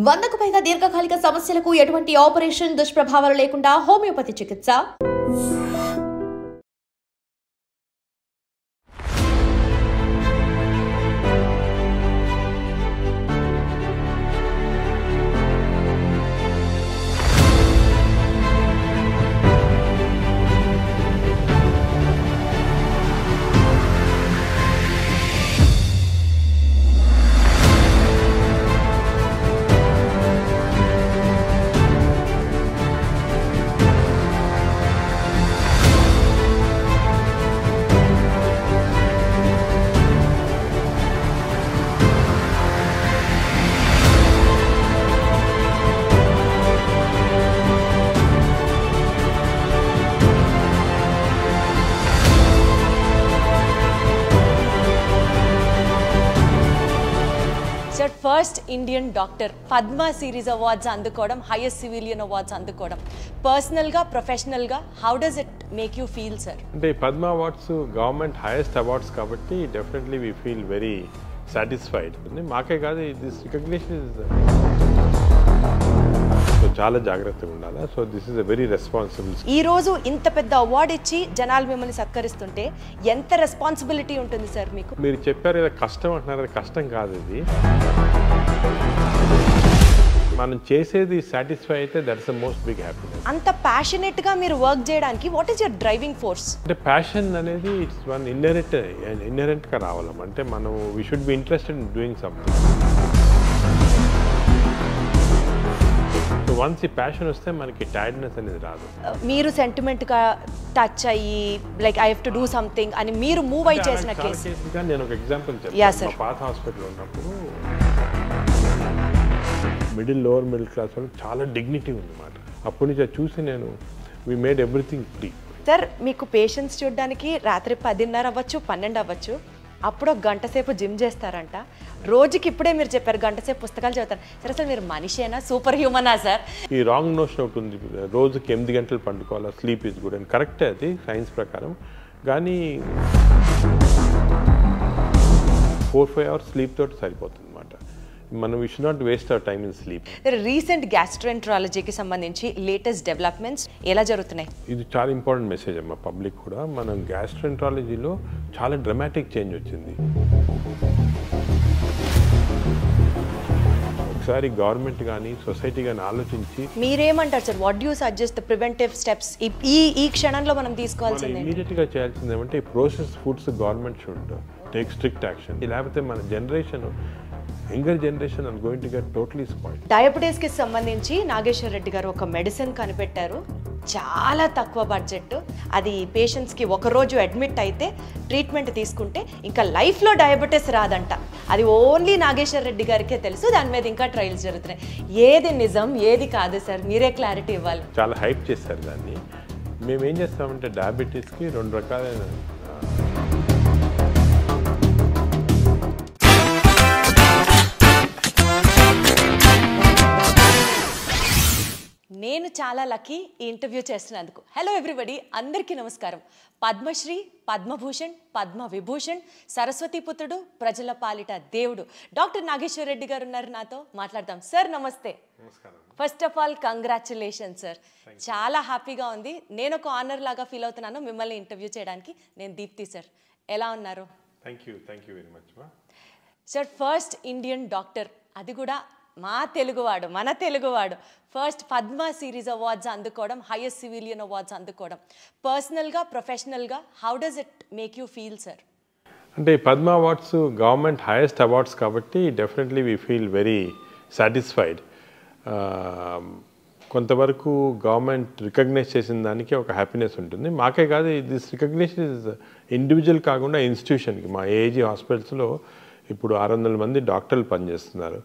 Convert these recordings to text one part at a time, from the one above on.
100కు పైగా దీర్ఘకాలిక సమస్యలకు ఎటువంటి ఆపరేషన్ దుష్ప్రభావాలు లేకుండా హోమియోపతి చికిత్స. First Indian doctor Padma series awards అందుకోవడం, హైయెస్ట్ సివిలియన్ అవార్డ్స్ అందుకోవడం, పర్సనల్గా ప్రొఫెషనల్గా how does it make you feel sir? అంటే Padma awards government highest awards కాబట్టి definitely we feel very satisfied. మాకే కాదు, దిస్ రికగ్నిషన్ ఇస్ చాలా జాగ్రత్తగా ఉండాలి. So this is a very responsible. ఈ రోజు ఇంత పెద్ద అవార్డు ఇచ్చి జనాలు మిమ్మల్ని సత్కరిస్తుంటే ఎంత రెస్పాన్సిబిలిటీ ఉంటుంది సార్ మీకు? మీరు చెప్పారు కదా కష్టం అంటున్నారు, కష్టం కాదు ఇది. మనం చేసేది సాటిస్ఫై అయితే that's the most big happiness. అంత ప్యాషనేట్ గా మీరు వర్క్ చేయడానికి what is your driving force? అంటే ప్యాషన్ అనేది ఇట్స్ వన్ ఇన్నరెంట్ గా రావాలి. అంటే మనం we should be interested in doing something. So once ఈ ప్యాషన్ వస్తే మనకి టైర్డ్నెస్ అనేది రాదు. మీరు సెంటిమెంట్ గా టచ్ అయ్యి like I have to do something అని మీరు మూవ్ అయి చేసిన కేసు. నేను ఒక ఎగ్జాంపుల్ చెప్తాను. పాత హాస్పిటల్ ఉన్నప్పుడు లోవర్ మిడిల్ క్లాస్ వాళ్ళు చాలా డిగ్నిటీ ఉందన్నమాట. అప్పటి నుంచి చూసి నేను we made everything free. Sir మీకు పేషెంట్స్ చూడడానికి రాత్రి 10:30 అవ్వచ్చు, 12 అవ్వచ్చు, అప్పుడు ఒక గంట సేపు జిమ్ చేస్తారంట. రోజుకి ఇప్పుడే మీరు చెప్పారు గంట సేపు పుస్తకాలు చదువుతారు. సరే అసలు మీరు మనిషేనా, సూపర్ హ్యూమనా సార్? ఈ రాంగ్ నోషన్ ఒకటి ఉంది, రోజుకి 8 గంటలు పండుకోవాలా, స్లీప్ ఈజ్ గుడ్ అని. కరెక్టే అది సైన్స్ ప్రకారం. కానీ 4-5 అవర్స్ స్లీప్ తోటి సరిపోతుంది అనమాట. మనం we should not waste our time in sleep. Recent గ్యాస్ట్రోఎంట్రాలజీకి సంబంధించి లేటెస్ట్ డెవలప్మెంట్స్ ఎలా జరుగుతున్నాయి? ఇది చాలా ఇంపార్టెంట్ మెసేజ్ అమ్మా పబ్లిక్ కూడా. మనం గ్యాస్ట్రోఎంట్రాలజీలో చాలా డ్రమాటిక్ చేంజ్ వచ్చింది. ఒకసారి గవర్నమెంట్ కానీ సొసైటీ కానీ ఆలోచించి మీరేమంటారు sir? What you suggest the preventive steps ఈ క్షణంలో మనం తీసుకోవాల్సింది? ఇమీడియట్గా చేయాల్సింది ఏమంటే process foods government should take strict action. లేకపోతే మన generation, younger generation are going to get totally spoiled. Diabetes కి సంబంధించి నాగేశ్వర్ రెడ్డి గారు ఒక మెడిసిన్ కనిపెట్టారు, చాలా తక్కువ బడ్జెట్. అది పేషెంట్స్ కి ఒక రోజు అడ్మిట్ అయితే ట్రీట్మెంట్ తీసుకుంటే ఇంకా లైఫ్ లో డయాబెటీస్ రాదంట. అది ఓన్లీ నాగేశ్వర్ రెడ్డి గారికే తెలుసు. దాని మీద ఇంకా ట్రయల్స్ జరుగుతున్నాయి. ఏది నిజం ఏది కాదు సార్, మీరే క్లారిటీ ఇవ్వాలి. చాలా హైప్ చేస్తారు దాన్ని. మేము ఏం చేస్తామంటే డయాబెటీస్కి 2 రకాలైన నేను చాలా లక్కీ ఈ ఇంటర్వ్యూ చేస్తున్నందుకు. హలో ఎవ్రీబడి, అందరికీ నమస్కారం. పద్మశ్రీ, పద్మభూషణ్, పద్మవిభూషణ్, సరస్వతి పుత్రుడు, ప్రజల పాలిట దేవుడు డాక్టర్ నాగేశ్వర్ రెడ్డి గారు ఉన్నారు నాతో. మాట్లాడదాం. సార్ నమస్తే. First of all congratulation sir. చాలా హ్యాపీగా ఉంది. నేను ఒక ఆనర్ లాగా ఫీల్ అవుతున్నాను మిమ్మల్ని ఇంటర్వ్యూ చేయడానికి. నేను దీప్తి సార్. ఎలా ఉన్నారు? Thank you very much sir. First Indian doctor, అది కూడా మా తెలుగువాడు, మన తెలుగువాడు, ఫస్ట్ పద్మ సిరీస్ అవార్డ్స్ అందుకోవడం, హైయెస్ట్ సివిలియన్ అవార్డ్స్ అందుకోవడం, పర్సనల్గా ప్రొఫెషనల్గా how does it make you feel sir? అంటే Padma awards government highest awards కాబట్టి definitely we feel very satisfied. కొంతవరకు గవర్నమెంట్ రికగ్నైజ్ చేసిన దానికి ఒక హ్యాపీనెస్ ఉంటుంది. మాకే కాదు, దిస్ రికగ్నిషన్ ఇస్ ఇండివిజువల్ కాకుండా ఇన్స్టిట్యూషన్కి. మా ఏజీ హాస్పిటల్స్లో ఇప్పుడు 600 మంది డాక్టర్లు పనిచేస్తున్నారు.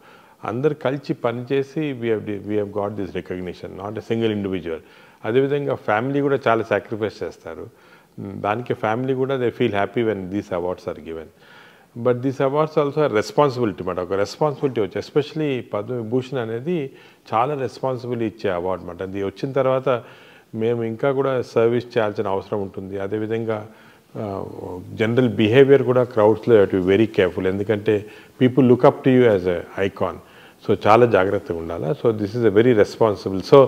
అందరు కలిసి పనిచేసి we have got this recognition, not a single individual. అదేవిధంగా ఫ్యామిలీ కూడా చాలా సాక్రిఫైస్ చేస్తారు. దానికి ఫ్యామిలీ కూడా they feel happy when these awards are given. But these awards also responsibility మాట. ఒక రెస్పాన్సిబిలిటీ వచ్చి ఎస్పెషలీ పద్మవిభూషణ్ అనేది చాలా రెస్పాన్సిబిలిటీ ఇచ్చే అవార్డు మాట. అది వచ్చిన తర్వాత మేము ఇంకా కూడా సర్వీస్ చేయాల్సిన అవసరం ఉంటుంది. అదేవిధంగా జనరల్ బిహేవియర్ కూడా క్రౌడ్స్లో you to be very careful. ఎందుకంటే people look up to you as a icon. So చాలా జాగ్రత్తగా ఉండాలి. So this is a very responsible. So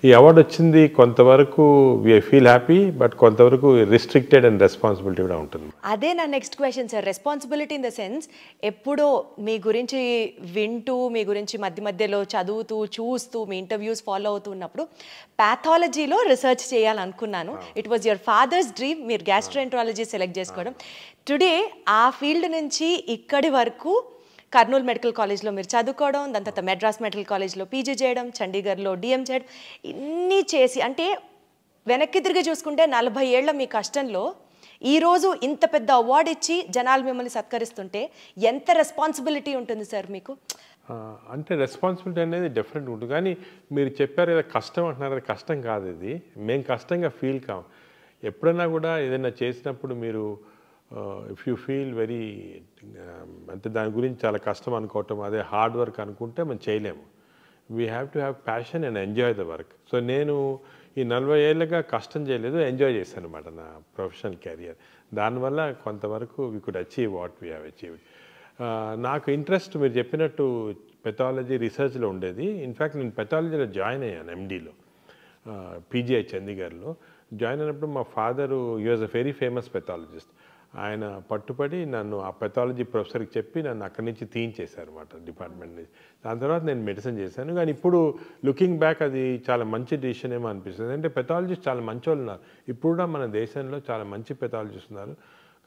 ఈ అవార్డు వచ్చింది కొంతవరకు వి ఫీల్ హ్యాపీ, బట్ కొంతవరకు రిస్ట్రిక్టెడ్ అండ్ రెస్పాన్సిబిలిటీ కూడా ఉంటుంది. అదే నా next question sir. Responsibility in the sense, ఎప్పుడో మీ గురించి వింటూ, మీ గురించి మధ్య మధ్యలో చదువుతూ, చూస్తూ, మీ ఇంటర్వ్యూస్ ఫాలో అవుతున్నప్పుడు ప్యాథాలజీలో రీసెర్చ్ చేయాలనుకున్నాను. It was your father's dream, మీరు గ్యాస్ట్రోఎంట్రాలజీ సెలెక్ట్ చేసుకోవడం. టుడే ఆ ఫీల్డ్ నుంచి ఇక్కడి వరకు కర్నూలు మెడికల్ కాలేజ్లో మీరు చదువుకోవడం, దాని తర్వాత మెడ్రాస్ మెడికల్ కాలేజ్లో పీజీ చేయడం, చండీగఢ్లో డిఎం చేయడం, ఇన్ని చేసి, అంటే వెనక్కి తిరిగి చూసుకుంటే 40 ఏళ్ల మీ కష్టంలో ఈరోజు ఇంత పెద్ద అవార్డు ఇచ్చి జనాలు మిమ్మల్ని సత్కరిస్తుంటే ఎంత రెస్పాన్సిబిలిటీ ఉంటుంది సార్ మీకు? అంటే రెస్పాన్సిబిలిటీ అనేది డెఫినెట్ ఉంటుంది. కానీ మీరు చెప్పారు కదా కష్టం అంటున్నారు, అది కష్టం కాదు. ఇది మేము కష్టంగా ఫీల్ కాం. ఎప్పుడైనా కూడా ఏదైనా చేసినప్పుడు మీరు ఇఫ్ యూ ఫీల్ వెరీ అంటే దాని గురించి చాలా కష్టం అనుకోవటం, అదే హార్డ్ వర్క్ అనుకుంటే మనం చేయలేము. We have to have passion and enjoy the work. So నేను ఈ 40 ఏళ్ళగా కష్టం చేయలేదు, ఎంజాయ్ చేశాను అనమాట నా ప్రొఫెషనల్ కెరియర్. దానివల్ల కొంతవరకు we could achieve what we have achieved. నాకు ఇంట్రెస్ట్ మీరు చెప్పినట్టు పెథాలజీ రీసెర్చ్లో ఉండేది. ఇన్ఫ్యాక్ట్ నేను పెథాలజీలో జాయిన్ అయ్యాను ఎండీలో, పీజీఐ చండీగఢ్లో. జాయిన్ అయినప్పుడు మా father he was a very famous pathologist. ఆయన పట్టుపడి నన్ను ఆ పెథాలజీ ప్రొఫెసర్కి చెప్పి నన్ను అక్కడి నుంచి తీయించేశారు అనమాట డిపార్ట్మెంట్ నుంచి. దాని తర్వాత నేను మెడిసిన్ చేశాను. కానీ ఇప్పుడు లుకింగ్ బ్యాక్ అది చాలా మంచి డిసిషన్ ఏమో అనిపిస్తుంది. అంటే పెథాలజిస్ట్ చాలా మంచి వాళ్ళు ఉన్నారు. ఇప్పుడు కూడా మన దేశంలో చాలా మంచి పెథాలజిస్ట్ ఉన్నారు.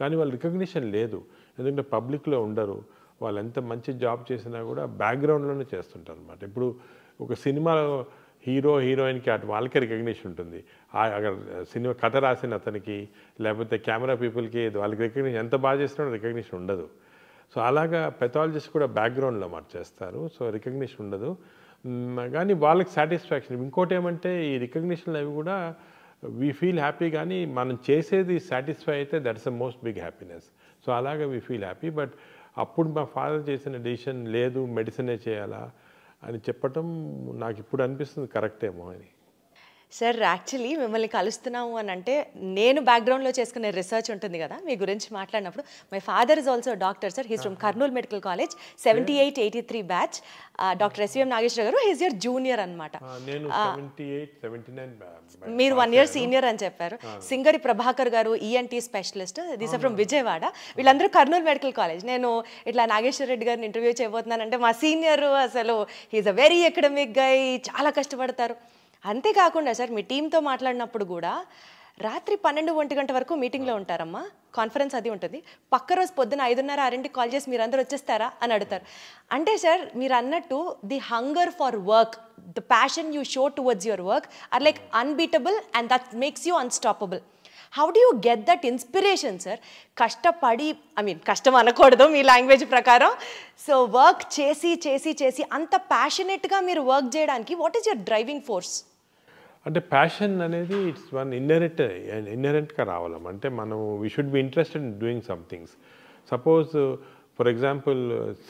కానీ వాళ్ళ రికగ్నిషన్ లేదు, ఎందుకంటే పబ్లిక్లో ఉండరు. వాళ్ళు ఎంత మంచి జాబ్ చేసినా కూడా బ్యాక్గ్రౌండ్లోనే చేస్తుంటారు అనమాట. ఇప్పుడు ఒక సినిమాలో హీరో హీరోయిన్కి అటు వాళ్ళకే రికగ్నిషన్ ఉంటుంది. అక్కడ సినిమా కథ రాసిన అతనికి, లేకపోతే కెమెరా పీపుల్కి వాళ్ళకి రికగ్నిషన్, ఎంత బాగా చేసినా రికగ్నిషన్ ఉండదు. సో అలాగా పెథాలజిస్ట్ కూడా బ్యాక్గ్రౌండ్లో చేస్తారు. సో రికగ్నిషన్ ఉండదు. కానీ వాళ్ళకి సాటిస్ఫాక్షన్. ఇంకోటి ఏమంటే ఈ రికగ్నిషన్లు అవి కూడా వీ ఫీల్ హ్యాపీ, కానీ మనం చేసేది సాటిస్ఫై అయితే that's the most big happiness. So అలాగా వీ ఫీల్ హ్యాపీ. బట్ అప్పుడు మా ఫాదర్ చేసిన డెసిషన్ లేదు మెడిసినే చేయాలా అని చెప్పటం నాకు ఇప్పుడు అనిపిస్తుంది కరెక్టేమో అని. సార్ యాక్చువల్లీ మిమ్మల్ని కలుస్తున్నాము అని అంటే, నేను బ్యాక్గ్రౌండ్లో చేసుకునే రీసెర్చ్ ఉంటుంది కదా మీ గురించి మాట్లాడినప్పుడు, my father is also doctor sir. He's from Kurnool medical college 78-83 batch. Doctor SVM Nageswara గారు హీస్ యువర్ జూనియర్ అనమాట. మీరు 1 year సీనియర్ అని చెప్పారు. సింగరి ప్రభాకర్ గారు ENT specialist, these are from Vijayawada. వీళ్ళందరూ కర్నూలు మెడికల్ కాలేజ్. నేను ఇట్లా నాగేశ్వర రెడ్డి గారిని ఇంటర్వ్యూ చేయబోతున్నానంటే మా సీనియర్ అసలు హీస్ అ వెరీ ఎకడమిక్ గై, చాలా కష్టపడతారు. అంతేకాకుండా సార్ మీ టీంతో మాట్లాడినప్పుడు కూడా రాత్రి 12-1 గంట వరకు మీటింగ్లో ఉంటారమ్మా, కాన్ఫరెన్స్ అది ఉంటుంది. పక్క రోజు పొద్దున 5:30-6కి కాల్ చేసి మీరు అందరూ వచ్చేస్తారా అని అడుగుతారు. అంటే సార్ మీరు అన్నట్టు the hunger for work, the passion you show towards your work or like unbeatable and that makes you unstoppable. How do you get that inspiration sir? కష్టపడి, కష్టం అనకూడదు మీ లాంగ్వేజ్ ప్రకారం, సో వర్క్ చేసి చేసి చేసి అంత ప్యాషనెట్గా మీరు వర్క్ చేయడానికి what is your driving force? అంటే ప్యాషన్ అనేది ఇట్స్ వన్ ఇన్నరెంట్గా రావాలమ్మ. అంటే మనం we should be interested in doing some things. Suppose for example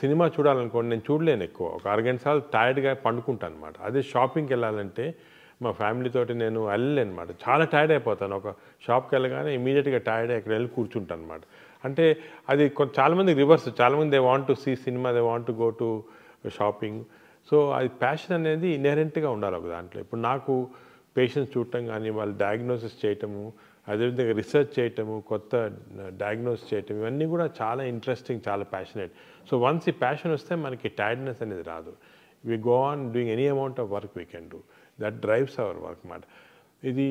cinema చూడాలనుకోండి, నేను చూడలేను ఎక్కువ, ఒక 6 గంటల సార్లు టైర్డ్గా పండుకుంటాను అనమాట. అదే షాపింగ్కి వెళ్ళాలంటే మా ఫ్యామిలీతోటి నేను వెళ్ళలేను అనమాట, చాలా టైర్డ్ అయిపోతాను. ఒక షాప్కి వెళ్ళగానే ఇమీడియట్గా టైర్డ్ అక్కడ వెళ్ళి కూర్చుంటాను అనమాట. అంటే అది చాలామందికి రివర్స్, చాలామంది they want to see cinema, they want to go to shopping. So అది ప్యాషన్ అనేది ఇన్హెరెంట్గా ఉండాలి ఒక దాంట్లో. ఇప్పుడు నాకు పేషెంట్స్ చూడటం కానీ, వాళ్ళు డయాగ్నోసిస్ చేయటము, అదేవిధంగా రీసెర్చ్ చేయటము, కొత్త డయాగ్నోసిస్ చేయటం, ఇవన్నీ కూడా చాలా ఇంట్రెస్టింగ్, చాలా ప్యాషనేట్. సో వన్స్ ఈ ప్యాషన్ వస్తే మనకి టైర్డ్నెస్ అనేది రాదు. We go on doing any amount of work we can do, that drives our work అన్నమాట. ఇది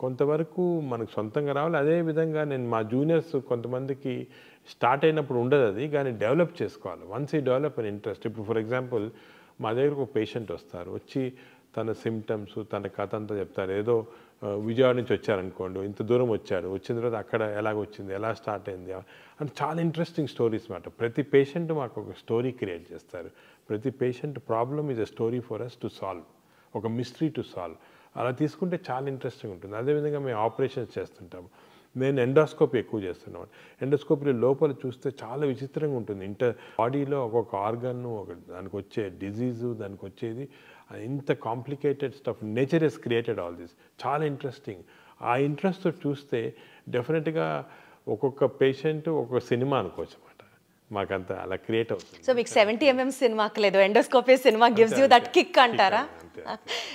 కొంతవరకు మనకు సొంతంగా రావాలి. అదేవిధంగా నేను మా జూనియర్స్ కొంతమందికి స్టార్ట్ అయినప్పుడు ఉండదు అది, కానీ డెవలప్ చేసుకోవాలి. వన్స్ ఈ డెవలప్ అన్ ఇంట్రెస్ట్. ఇప్పుడు ఫర్ ఎగ్జాంపుల్ మా దగ్గరకు ఒక పేషెంట్ వస్తారు, వచ్చి తన సిమ్టమ్స్, తన కథ అంతా చెప్తారు. ఏదో విజయవాడ నుంచి వచ్చారనుకోండి, ఇంత దూరం వచ్చాడు, వచ్చిన తర్వాత అక్కడ ఎలాగొచ్చింది, ఎలా స్టార్ట్ అయింది అంటే చాలా ఇంట్రెస్టింగ్ స్టోరీస్ మాట. ప్రతి పేషెంట్ మాకు ఒక స్టోరీ క్రియేట్ చేస్తారు. ప్రతి patient problem is a story for us to solve, ఒక మిస్టరీ టు సాల్వ్. అలా తీసుకుంటే చాలా ఇంట్రెస్టింగ్ ఉంటుంది. అదేవిధంగా మేము ఆపరేషన్స్ చేస్తుంటాము. నేను ఎండోస్కోపీ ఎక్కువ చేస్తున్నాను. ఎండోస్కోపీలో లోపల చూస్తే చాలా విచిత్రంగా ఉంటుంది. బాడీలో ఒక్కొక్క ఆర్గన్, దానికి వచ్చే డిజీజు, దానికి వచ్చేది ఇంత complicated stuff. Nature has created all this. చాలా ఇంట్రెస్టింగ్. ఆ ఇంట్రెస్ట్ చూస్తే డెఫినెట్గా ఒక్కొక్క పేషెంట్ ఒక్కొక్క సినిమా అనుకోవచ్చు అన్నమాట. మాకంత అలా క్రియేట్ అవుతుంది. సో మీకు 70mm సినిమాకి లేదు, endoscopy cinema gives you that kick అంటారా?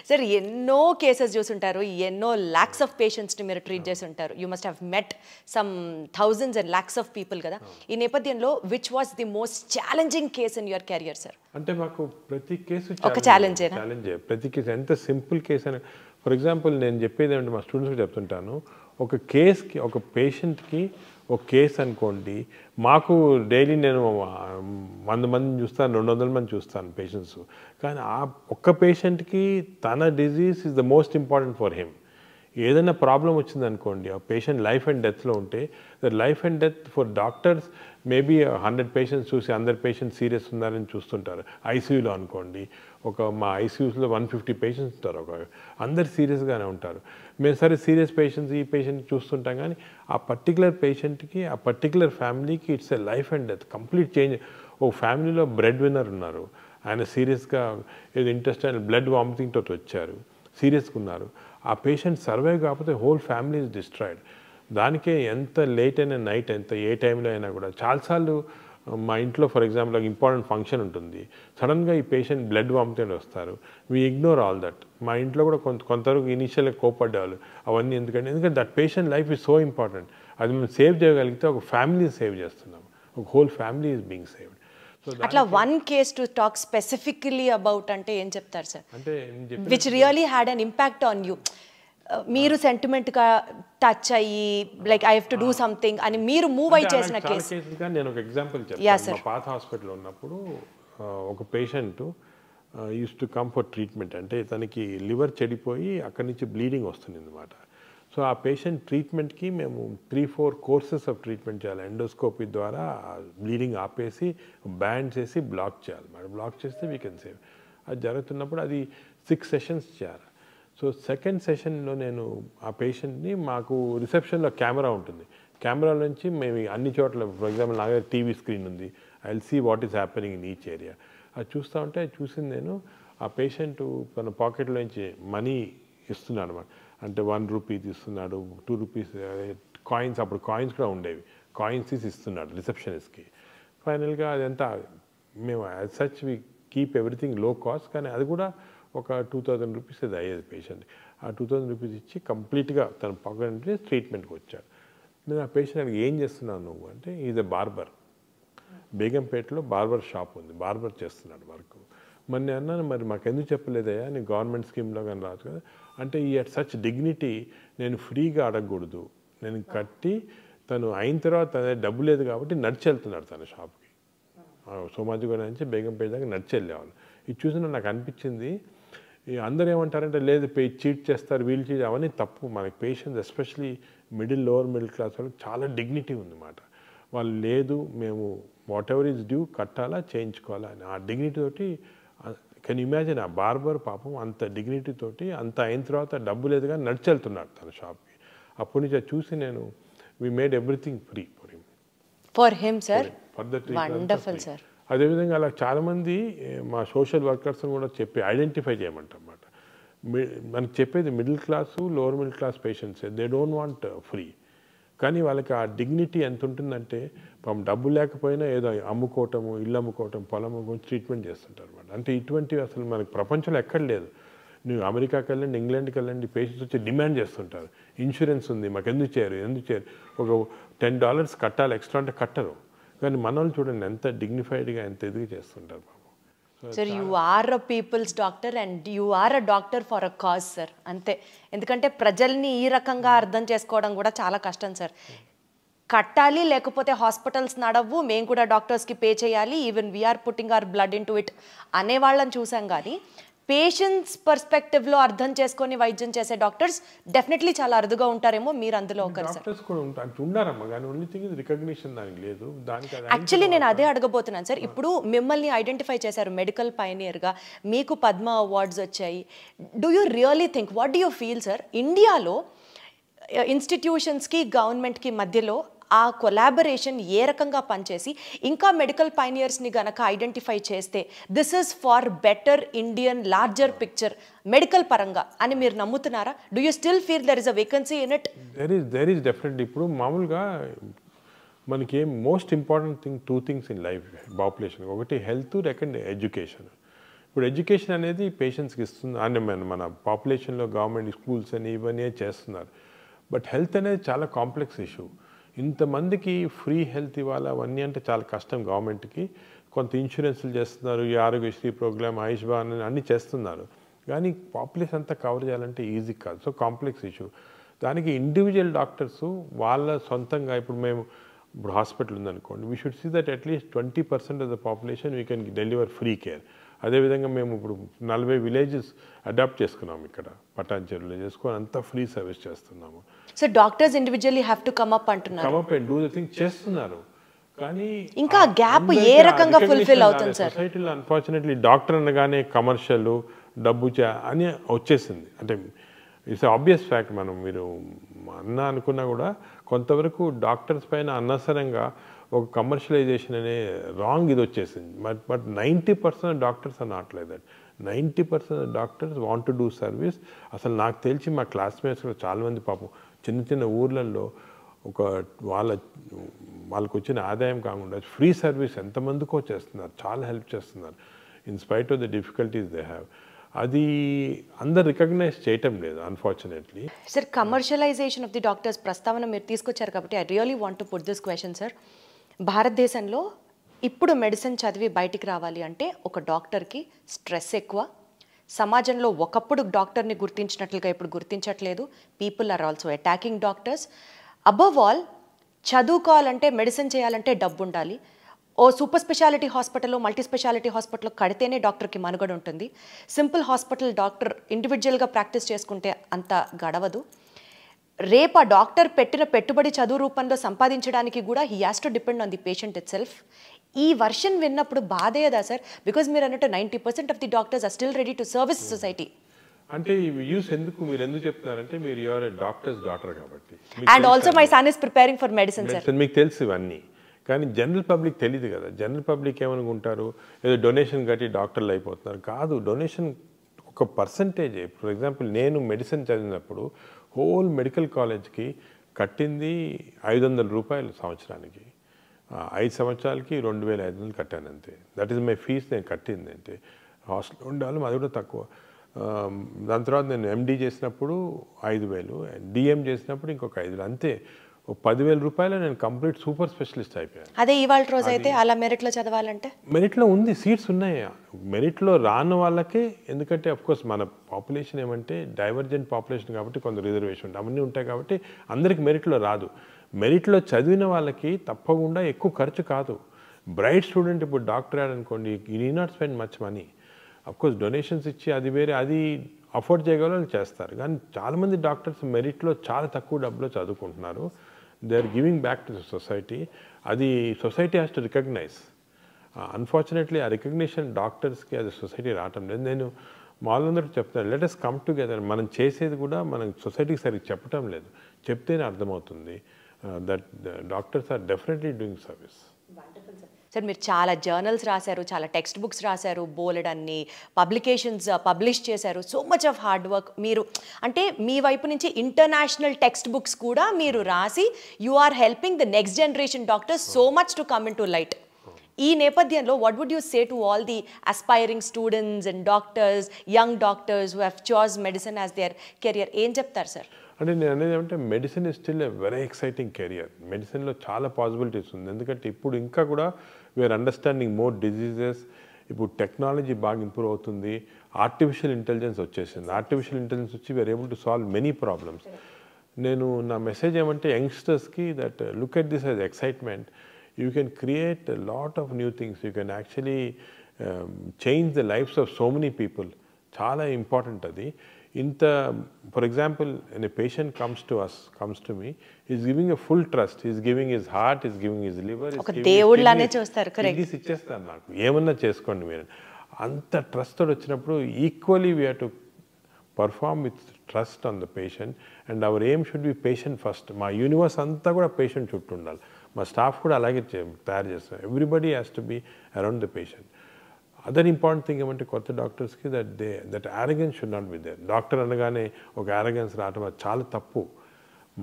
సార్ ఎన్నో కేసెస్ చూసుంటారు, ఎన్నో లాక్స్ ఆఫ్ పేషెంట్స్ని మీరు ట్రీట్ చేసి ఉంటారు. You must have met some thousands and lakhs of people కదా. ఈ నేపథ్యంలో which was the most challenging case in your career sir? అంటే మాకు ప్రతి కేసు ఒక ఛాలెంజ్, ప్రతి కేసు ఎంత సింపుల్ కేసు అని. ఫర్ ఎగ్జాంపుల్ నేను చెప్పేది ఏమంటే మా స్టూడెంట్స్కి చెప్తుంటాను, ఒక కేస్కి ఒక పేషెంట్కి ఒక కేసు అనుకోండి, మాకు డైలీ నేను 100 మందిని చూస్తాను, 200 మంది చూస్తాను పేషెంట్స్. కానీ ఆ ఒక్క పేషెంట్కి తన disease is the most important for him. ఏదైనా ప్రాబ్లం వచ్చింది అనుకోండి, ఆ పేషెంట్ లైఫ్ అండ్ డెత్లో ఉంటే the life and death for doctors maybe 100 patients చూసి 100 పేషెంట్స్ సీరియస్ ఉన్నారని చూస్తుంటారు. ఐసీయూలో అనుకోండి, మా ఐసీయూస్లో 150 పేషెంట్స్ ఉంటారు, అందరు సీరియస్గానే ఉంటారు. మేము సరే సీరియస్ పేషెంట్స్ ఈ పేషెంట్ చూస్తుంటాం, కానీ ఆ పర్టికులర్ పేషెంట్కి ఆ పర్టికులర్ ఫ్యామిలీకి it's a life and death, complete change. ఒక ఫ్యామిలీలో బ్రెడ్ విన్నర్ ఉన్నారు, ఆయన సీరియస్గా ఏదో ఇంటెస్టైనల్ బ్లడ్ వామిటింగ్ తోటి వచ్చారు, సీరియస్గా ఉన్నారు. ఆ పేషెంట్ సర్వైవ్ కాకపోతే హోల్ ఫ్యామిలీ ఇస్ డిస్ట్రాయిడ్. దానికే ఎంత లేట్ అయినా నైట్ ఎంత ఏ టైంలో అయినా కూడా చాలాసార్లు మా ఇంట్లో ఫర్ ఎగ్జాంపుల్ ఒక ఇంపార్టెంట్ ఫంక్షన్ ఉంటుంది, సడన్గా ఈ పేషెంట్ బ్లడ్ వామిటింగ్ వస్తారు, వీ ఇగ్నోర్ ఆల్ దట్. మా ఇంట్లో కూడా కొంతవరకు ఇనీషియల్గా కోపడ్డారు అవన్నీ, ఎందుకంటే that patient life is so important. అది మేము సేవ్ చేయగలిగితే ఒక ఫ్యామిలీ సేవ్ చేస్తున్నాం, ఒక whole family is being saved. అట్లా one case to talk specifically about అంటే ఏం చెప్తారు సార్? అంటే which really had an impact on you, మీరు సెంటిమెంట్గా టచ్ అయ్యి like I have to do something అని మీరు మూవ్ అయి చేసిన కేసు? నేను ఒక ఎగ్జాంపుల్ చెప్తాను. మా పాత హాస్పిటల్లో ఉన్నప్పుడు ఒక patient use to come for treatment. అంటే తనకి లివర్ చెడిపోయి అక్కడి నుంచి బ్లీడింగ్ వస్తుంది అన్నమాట. సో ఆ పేషెంట్ ట్రీట్మెంట్కి మేము 3-4 కోర్సెస్ ఆఫ్ ట్రీట్మెంట్ చేయాలి. ఎండోస్కోపీ ద్వారా బ్లీడింగ్ ఆపేసి బ్యాండ్ చేసి బ్లాక్ చేయాలి మేడం. బ్లాక్ చేస్తే వీ కెన్ సేవ్. అది జరుగుతున్నప్పుడు అది 6 సెషన్స్ చేయాలి. సో సెకండ్ సెషన్లో నేను ఆ పేషెంట్ని, మాకు రిసెప్షన్లో కెమెరా ఉంటుంది, కెమెరా నుంచి మేము అన్ని చోట్ల ఫర్ ఎగ్జాంపుల్ నా దగ్గర టీవీ స్క్రీన్ ఉంది, I will see what is happening in each area. అది చూస్తూ ఉంటే చూసింది నేను, ఆ పేషెంట్ తన పాకెట్లో నుంచి మనీ ఇస్తున్నాడు అనమాట. అంటే 1 రూపీ తీస్తున్నాడు, 2 రూపీస్ కాయిన్స్, అప్పుడు కాయిన్స్ కూడా ఉండేవి, కాయిన్స్ తీసి ఇస్తున్నాడు రిసెప్షనిస్ట్కి. ఫైనల్గా అదంతా మేము as such we keep everything low cost, కానీ అది కూడా ఒక 2000 రూపీస్ అది అయ్యేది పేషెంట్. ఆ 2000 రూపీస్ ఇచ్చి కంప్లీట్గా తన పాకెట్ నుంచి ట్రీట్మెంట్కి వచ్చాడు. నేను ఆ పేషెంట్ ఏం చేస్తున్నాను నువ్వు అంటే, ఈజ్ ఎ బార్బర్, బేగంపేటలో బార్బర్ షాప్ ఉంది, బార్బర్ చేస్తున్నాడు వర్క్. మరి నేను అన్నాను, మరి మాకు ఎందుకు చెప్పలేదయ్యా, నీ గవర్నమెంట్ స్కీమ్లో కానీ రాదు కదా అంటే, ఈ అట్ సచ్ డిగ్నిటీ నేను ఫ్రీగా అడగకూడదు, నేను కట్టి తను అయిన తర్వాత డబ్బు లేదు కాబట్టి నడిచి వెళ్తున్నాడు తన షాప్కి. సోమాజిగూడ నుంచి బేగంపేట దాకా నడిచి వెళ్ళేవాళ్ళు. ఇది చూసిన నాకు అనిపించింది, అందరూ ఏమంటారంటే లేదు చీట్ చేస్తారు, వీళ్ళు చీట్, అవన్నీ తప్పు. మనకి patients especially lower middle class వాళ్ళకి చాలా డిగ్నిటీ ఉందన్నమాట. వాళ్ళు లేదు మేము వాట్ ఎవర్ ఈజ్ డ్యూ కట్టాలా చేయించుకోవాలా అని ఆ డిగ్నిటీ తోటి. కెన్ ఇమాజిన్ ఆ బార్బర్ పాపం అంత డిగ్నిటీ తోటి అంత అయిన తర్వాత డబ్బు లేదు కానీ నడిచి వెళ్తున్నాడు తన షాప్కి. అప్పటి నుంచి చూసి నేను we made everything free for him sir. For the wonderful sir. అదేవిధంగా అలా చాలామంది మా సోషల్ వర్కర్స్ని కూడా చెప్పి ఐడెంటిఫై చేయమంటన్నమాట. మనకి చెప్పేది middle class lower middle class patients, they don't want free, కానీ వాళ్ళకి ఆ డిగ్నిటీ ఎంత ఉంటుందంటే పాపం డబ్బు లేకపోయినా ఏదో అమ్ముకోవటము, ఇల్లు అమ్ముకోవటం, పొలం అమ్ముకోవడం ట్రీట్మెంట్ చేస్తుంటారు అనమాట. అంటే ఇటువంటివి అసలు మనకి ప్రపంచంలో ఎక్కడ లేదు. నువ్వు అమెరికాకి వెళ్ళండి, ఇంగ్లాండ్కి వెళ్ళండి, పేషెంట్స్ వచ్చి డిమాండ్ చేస్తుంటారు, ఇన్సూరెన్స్ ఉంది మాకు ఎందుకు చేయరు. ఒక $10 కట్టాలి ఎక్స్ట్రా అంటే కట్టరు. కానీ మన వాళ్ళు చూడండి ఎంత డిగ్నిఫైడ్గా ఎంత ఎదుగు చేస్తుంటారు బాబు. Sir you are a people's doctor and you are a doctor for a cause sir. అంతే. ఎందుకంటే ప్రజల్ని ఈ రకంగా అర్థం చేసుకోవడం కూడా చాలా కష్టం సార్. కట్టాలి లేకపోతే హాస్పిటల్స్ నడవు, మేము కూడా డాక్టర్స్కి పే చేయాలి, even we are putting our blood into it అనేవాళ్ళని చూసాం. కానీ పేషెంట్స్ పర్స్పెక్టివ్లో అర్థం చేసుకొని వైద్యం చేసే డాక్టర్స్ డెఫినెట్లీ చాలా అరుదుగా ఉంటారేమో, మీరు అందులో ఒకరు సార్. యాక్చువల్లీ నేను అదే అడగబోతున్నాను సార్. ఇప్పుడు మిమ్మల్ని ఐడెంటిఫై చేశారు మెడికల్ పైనియర్గా, మీకు పద్మ అవార్డ్స్ వచ్చాయి. Do you really think, what do you feel sir, ఇండియాలో ఇన్స్టిట్యూషన్స్కి గవర్నమెంట్కి మధ్యలో ఆ కొలాబరేషన్ ఏ రకంగా పనిచేసి ఇంకా మెడికల్ పైనియర్స్ని గనక ఐడెంటిఫై చేస్తే this is far better Indian larger picture medical పరంగా అని మీరు నమ్ముతున్నారా? Do you still feel there is a vacancy in it? There is definitely. ఇప్పుడు మామూలుగా మనకి most important thing 2 things in life population. ఒకటి హెల్త్, సెకండ్ ఎడ్యుకేషన్. ఇప్పుడు education అనేది పేషెంట్స్కి ఇస్తుంది అని మన పాపులేషన్లో గవర్నమెంట్ స్కూల్స్ అని ఇవన్నీ చేస్తున్నారు. బట్ హెల్త్ అనేది చాలా కాంప్లెక్స్ ఇష్యూ. ఇంతమందికి ఫ్రీ హెల్త్ ఇవ్వాలి అవన్నీ అంటే చాలా కష్టం గవర్నమెంట్కి. కొంత ఇన్సూరెన్స్లు చేస్తున్నారు, ఈ ఆరోగ్యశ్రీ ప్రోగ్రామ్, ఆయుష్మాన్ అన్నీ చేస్తున్నారు. కానీ పాపులేషన్ అంతా కవర్ చేయాలంటే ఈజీ కాదు. So complex issue. దానికి ఇండివిజువల్ డాక్టర్స్ వాళ్ళ సొంతంగా ఇప్పుడు హాస్పిటల్ ఉందనుకోండి, we should see that at least 20% of the population we can deliver free care. అదేవిధంగా మేము ఇప్పుడు 40 విలేజెస్ అడాప్ట్ చేసుకున్నాము ఇక్కడ పటాన్చెరులో చేసుకొని అంతా ఫ్రీ సర్వీస్ చేస్తున్నాము. So doctors individually have to come up అంటున్నారు. Come up and do the thing చేస్తున్నారు. కానీ ఇంకా గ్యాప్ ఏ రకంగా ఫుల్ఫిల్ అవుతుంది సార్? సొసైటీలో అన్ఫార్చునేట్లీ డాక్టర్ అనగానే కమర్షియల్ డబ్బు అని వచ్చేసింది. అంటే ఇట్స్ ఆబ్వియస్ ఫ్యాక్ట్. మీరు అనుకున్నా కూడా కొంతవరకు డాక్టర్స్ పైన అనవసరంగా ఒక కమర్షియలైజేషన్ అనే రాంగ్ ఇది వచ్చేసింది. But 90% doctors are not like that. 90% doctors want to do service. అసలు నాకు తెలిసి మా క్లాస్మేట్స్లో చాలామంది పాపం చిన్న చిన్న ఊర్లలో వాళ్ళకు వచ్చిన ఆదాయం కాకుండా ఫ్రీ సర్వీస్ ఎంతమందికో చేస్తున్నారు, చాలా హెల్ప్ చేస్తున్నారు in spite of the difficulties they have. అది అందరు రికగ్నైజ్ చేయటం లేదు unfortunately. Sir, commercialisation of the doctors ప్రస్తావన మీరు తీసుకొచ్చారు కాబట్టి I really want to put this question sir. భారతదేశంలో ఇప్పుడు మెడిసిన్ చదివి బయటికి రావాలి అంటే ఒక డాక్టర్కి స్ట్రెస్ ఎక్కువ. సమాజంలో ఒకప్పుడు డాక్టర్ని గుర్తించినట్లుగా ఇప్పుడు గుర్తించట్లేదు. People are also attacking doctors. Above all, చదువుకోవాలంటే మెడిసిన్ చేయాలంటే డబ్బు ఉండాలి. ఓ సూపర్ స్పెషాలిటీ హాస్పిటల్లో, మల్టీ స్పెషాలిటీ హాస్పిటల్లో కడితేనే డాక్టర్కి మనుగడ ఉంటుంది. సింపుల్ హాస్పిటల్ డాక్టర్ ఇండివిజువల్గా ప్రాక్టీస్ చేసుకుంటే అంత గడవదు. రేపు ఆ డాక్టర్ పెట్టిన పెట్టుబడి చదువు రూపంలో సంపాదించడానికి కూడా he has to depend on the patient itself. ఈ వర్షన్ విన్నప్పుడు బాధేదా సార్? బికాజ్ మీరు అన్నట్టు 90% of the doctors are still ready to service society. అంటే మీరు ఎందుకు చెప్తున్నారంటే మీరు యువర్ డాక్టర్స్ డాటర్ కాబట్టి. And also my son is preparing for medicine sir. మీకు తెలుసు ఇవన్నీ, కానీ జనరల్ పబ్లిక్ తెలియదు కదా. జనరల్ పబ్లిక్ ఏమనుకుంటారు, ఏదో డొనేషన్ కట్టి డాక్టర్లు అయిపోతున్నారు. కాదు, డొనేషన్ ఒక పర్సంటేజే. ఫర్ ఎగ్జాంపుల్ నేను మెడిసిన్ చదివినప్పుడు హోల్ మెడికల్ కాలేజ్కి కట్టింది 500 రూపాయలు సంవత్సరానికి. 5 సంవత్సరాలకి 2500 కట్టాను అంతే. That is my fees. నేను కట్టింది అంటే హాస్టల్ ఉండాలి, అది కూడా తక్కువ. దాని తర్వాత నేను ఎండి చేసినప్పుడు 5000, డిఎం చేసినప్పుడు ఇంకొక 5000, అంతే. 10,000 రూపాయలు నేను కంప్లీట్ సూపర్ స్పెషలిస్ట్ అయిపోయాను. అదే ఇవాళ రోజు అయితే అలా మెరిట్లో చదవాలంటే మెరిట్లో ఉంది, సీట్స్ ఉన్నాయి. మెరిట్లో రాని వాళ్ళకే, ఎందుకంటే అఫ్కోర్స్ మన పాపులేషన్ ఏమంటే డైవర్జెంట్ పాపులేషన్ కాబట్టి కొంత రిజర్వేషన్ అవన్నీ ఉంటాయి కాబట్టి అందరికి మెరిట్లో రాదు. మెరిట్లో చదివిన వాళ్ళకి తప్పకుండా ఎక్కువ ఖర్చు కాదు. బ్రైట్ స్టూడెంట్ ఇప్పుడు డాక్టర్ అనుకోండి, you need not spend much money. Of course donations ఇచ్చి అది వేరే, అది అఫోర్డ్ చేయగల చేస్తారు. కానీ చాలామంది డాక్టర్స్ మెరిట్లో చాలా తక్కువ డబ్బులో చదువుకుంటున్నారు. They are giving back to the society. అది society has to recognise. Unfortunately ఆ రికగ్నిషన్ డాక్టర్స్కి అది సొసైటీ రావటం లేదు. నేను వాళ్ళందరికీ చెప్తాను, లెట్ us కమ్ టుగెదర్. మనం చేసేది కూడా మనం సొసైటీకి సరిగ్గా చెప్పటం లేదు. చెప్తేనే అర్థమవుతుంది that doctors are definitely doing service. Sir, మీరు చాలా జర్నల్స్ రాశారు, చాలా టెక్స్ట్ బుక్స్ రాశారు, బోలెడన్ని పబ్లికేషన్స్ పబ్లిష్ చేశారు. So much of hard work. మీరు అంటే మీ వైపు నుంచి ఇంటర్నేషనల్ టెక్స్ట్ బుక్స్ కూడా మీరు రాసి you are helping the next generation doctors so much to come into light. ఈ నేపథ్యంలో what would you say to all the aspiring students and doctors, young doctors who have chose medicine as their career? ఏం చెప్తారు sir? అంటే నేను అనేది ఏమంటే medicine is still a very exciting career. మెడిసిన్లో చాలా పాసిబిలిటీస్ ఉంది. ఎందుకంటే ఇప్పుడు ఇంకా కూడా వీఆర్ అండర్స్టాండింగ్ మోర్ డిజీజెస్. ఇప్పుడు టెక్నాలజీ బాగా ఇంప్రూవ్ అవుతుంది. ఆర్టిఫిషియల్ ఇంటెలిజెన్స్ వచ్చేసింది. ఆర్టిఫిషియల్ ఇంటెలిజెన్స్ వచ్చి we are able to solve many problems. నా మెసేజ్ ఏమంటే యంగ్స్టర్స్కి that look at this as excitement. You can create a lot of new things. You can actually change the lives of so many people. చాలా important అది. For example, when a patient comes to me, he's giving a full trust. He's giving his heart, he's giving his liver, ఒక దేవుళ్ళనే చూస్తారు. Correct. ఇచ్చేస్తారు, నాకు ఏమన్నా చేసుకోండి మీరు. అంత ట్రస్ట్ తోటి వచ్చినప్పుడు equally we have to perform with trust on the patient. And hour aim should be patient first. మా యూనివర్స్ అంతా కూడా పేషెంట్ చుట్టూ ఉండాలి. మా స్టాఫ్ కూడా అలాగే తయారు చేస్తాం. Everybody has to be around the patient. Other important thing ఏమంటే కొత్త డాక్టర్స్కి that arrogance should not be there. Doctor అనగానే ఒక యారగెన్స్ రావటం అది చాలా తప్పు.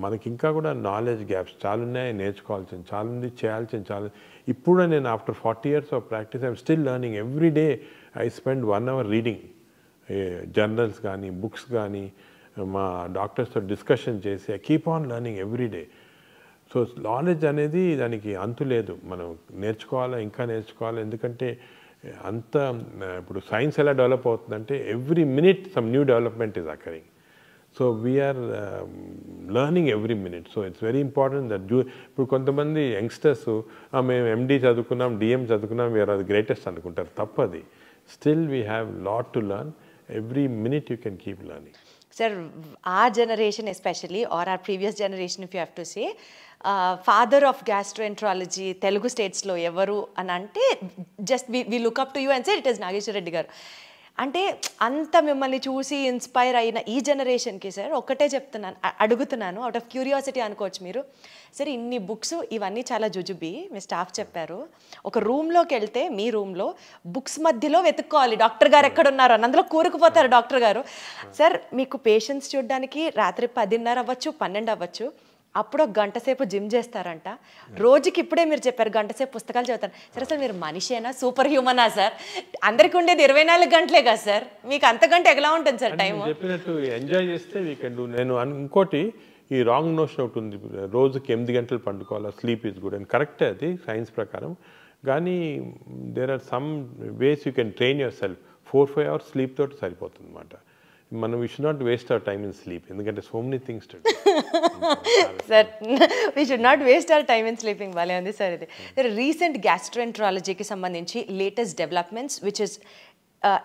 మనకి ఇంకా కూడా నాలెడ్జ్ గ్యాప్స్ చాలా ఉన్నాయి, నేర్చుకోవాల్సింది చాలా ఉంది, చేయాల్సింది చాలా. ఇప్పుడు నేను after 40 years of practice I'm still learning. Every day I spend 1 hour reading journals కానీ బుక్స్ కానీ మా డాక్టర్స్తో డిస్కషన్ చేసి I keep on learning every day. So knowledge అనేది దానికి అంతు లేదు, మనం నేర్చుకోవాలా, ఇంకా నేర్చుకోవాలి. ఎందుకంటే అంత ఇప్పుడు సైన్స్ ఎలా డెవలప్ అవుతుందంటే every minute some new development is occurring. So we're learning every minute. So it's very important that ఇప్పుడు కొంతమంది యంగ్స్టర్స్ మేము ఎండి చదువుకున్నాం, డిఎం చదువుకున్నాం, వీఆర్ అది గ్రేటెస్ట్ అనుకుంటారు. తప్పది. Still we have lot to learn. Every minute you can keep learning. Sir, our generation especially, or our previous generation if you have to say, father of gastroenterology Telugu states lo evaru అని అంటే just we look up to you and say it is Nageshwar Reddy garu. అంటే అంత మిమ్మల్ని చూసి inspire అయిన ఈ జనరేషన్కి sir ఒకటే చెప్తున్నాను, అడుగుతున్నాను, అవుట్ ఆఫ్ క్యూరియాసిటీ అనుకోవచ్చు మీరు. సరే ఇన్ని బుక్స్ ఇవన్నీ చాలా జుజుబి మీ స్టాఫ్ చెప్పారు. ఒక రూమ్లోకి వెళ్తే మీ రూమ్లో బుక్స్ మధ్యలో వెతుక్కోవాలి డాక్టర్ గారు ఎక్కడున్నారు అని, అందులో కూరుకుపోతారు డాక్టర్ గారు. సార్ మీకు పేషెంట్స్ చూడడానికి రాత్రి 10:30 అవ్వచ్చు, 12 అవ్వచ్చు, అప్పుడు ఒక గంట సేపు జిమ్ చేస్తారంట. రోజుకి ఇప్పుడే మీరు చెప్పారు గంట సేపు పుస్తకాలు చదువుతారు. సరే అసలు మీరు మనిషేనా, సూపర్ హ్యూమనా సార్? అందరికి ఉండేది 24 గంటలే కదా సార్, మీకు అంతకంటే ఎలా ఉంటుంది సార్ టైం? చెప్పినట్టు ఎంజాయ్ చేస్తే వీ కెన్ డూ. నేను ఇంకోటి ఈ రాంగ్ నోషన్ ఒకటి ఉంది, రోజుకి 8 గంటలు పండుకోవాలా, స్లీప్ ఈజ్ గుడ్ అని. కరెక్టే అది సైన్స్ ప్రకారం, కానీ there are some ways you can train yourself. 4-5 hours sleep తోటి సరిపోతుంది అనమాట. మనం we should not waste our time in sleep, ఎందుకంటే so many things to do. Sir we should not waste our time in sleeping. బాలే ఉంది sir ఇది. Recent గ్యాస్ట్రోఎంట్రాలజీకి సంబంధించి latest developments which is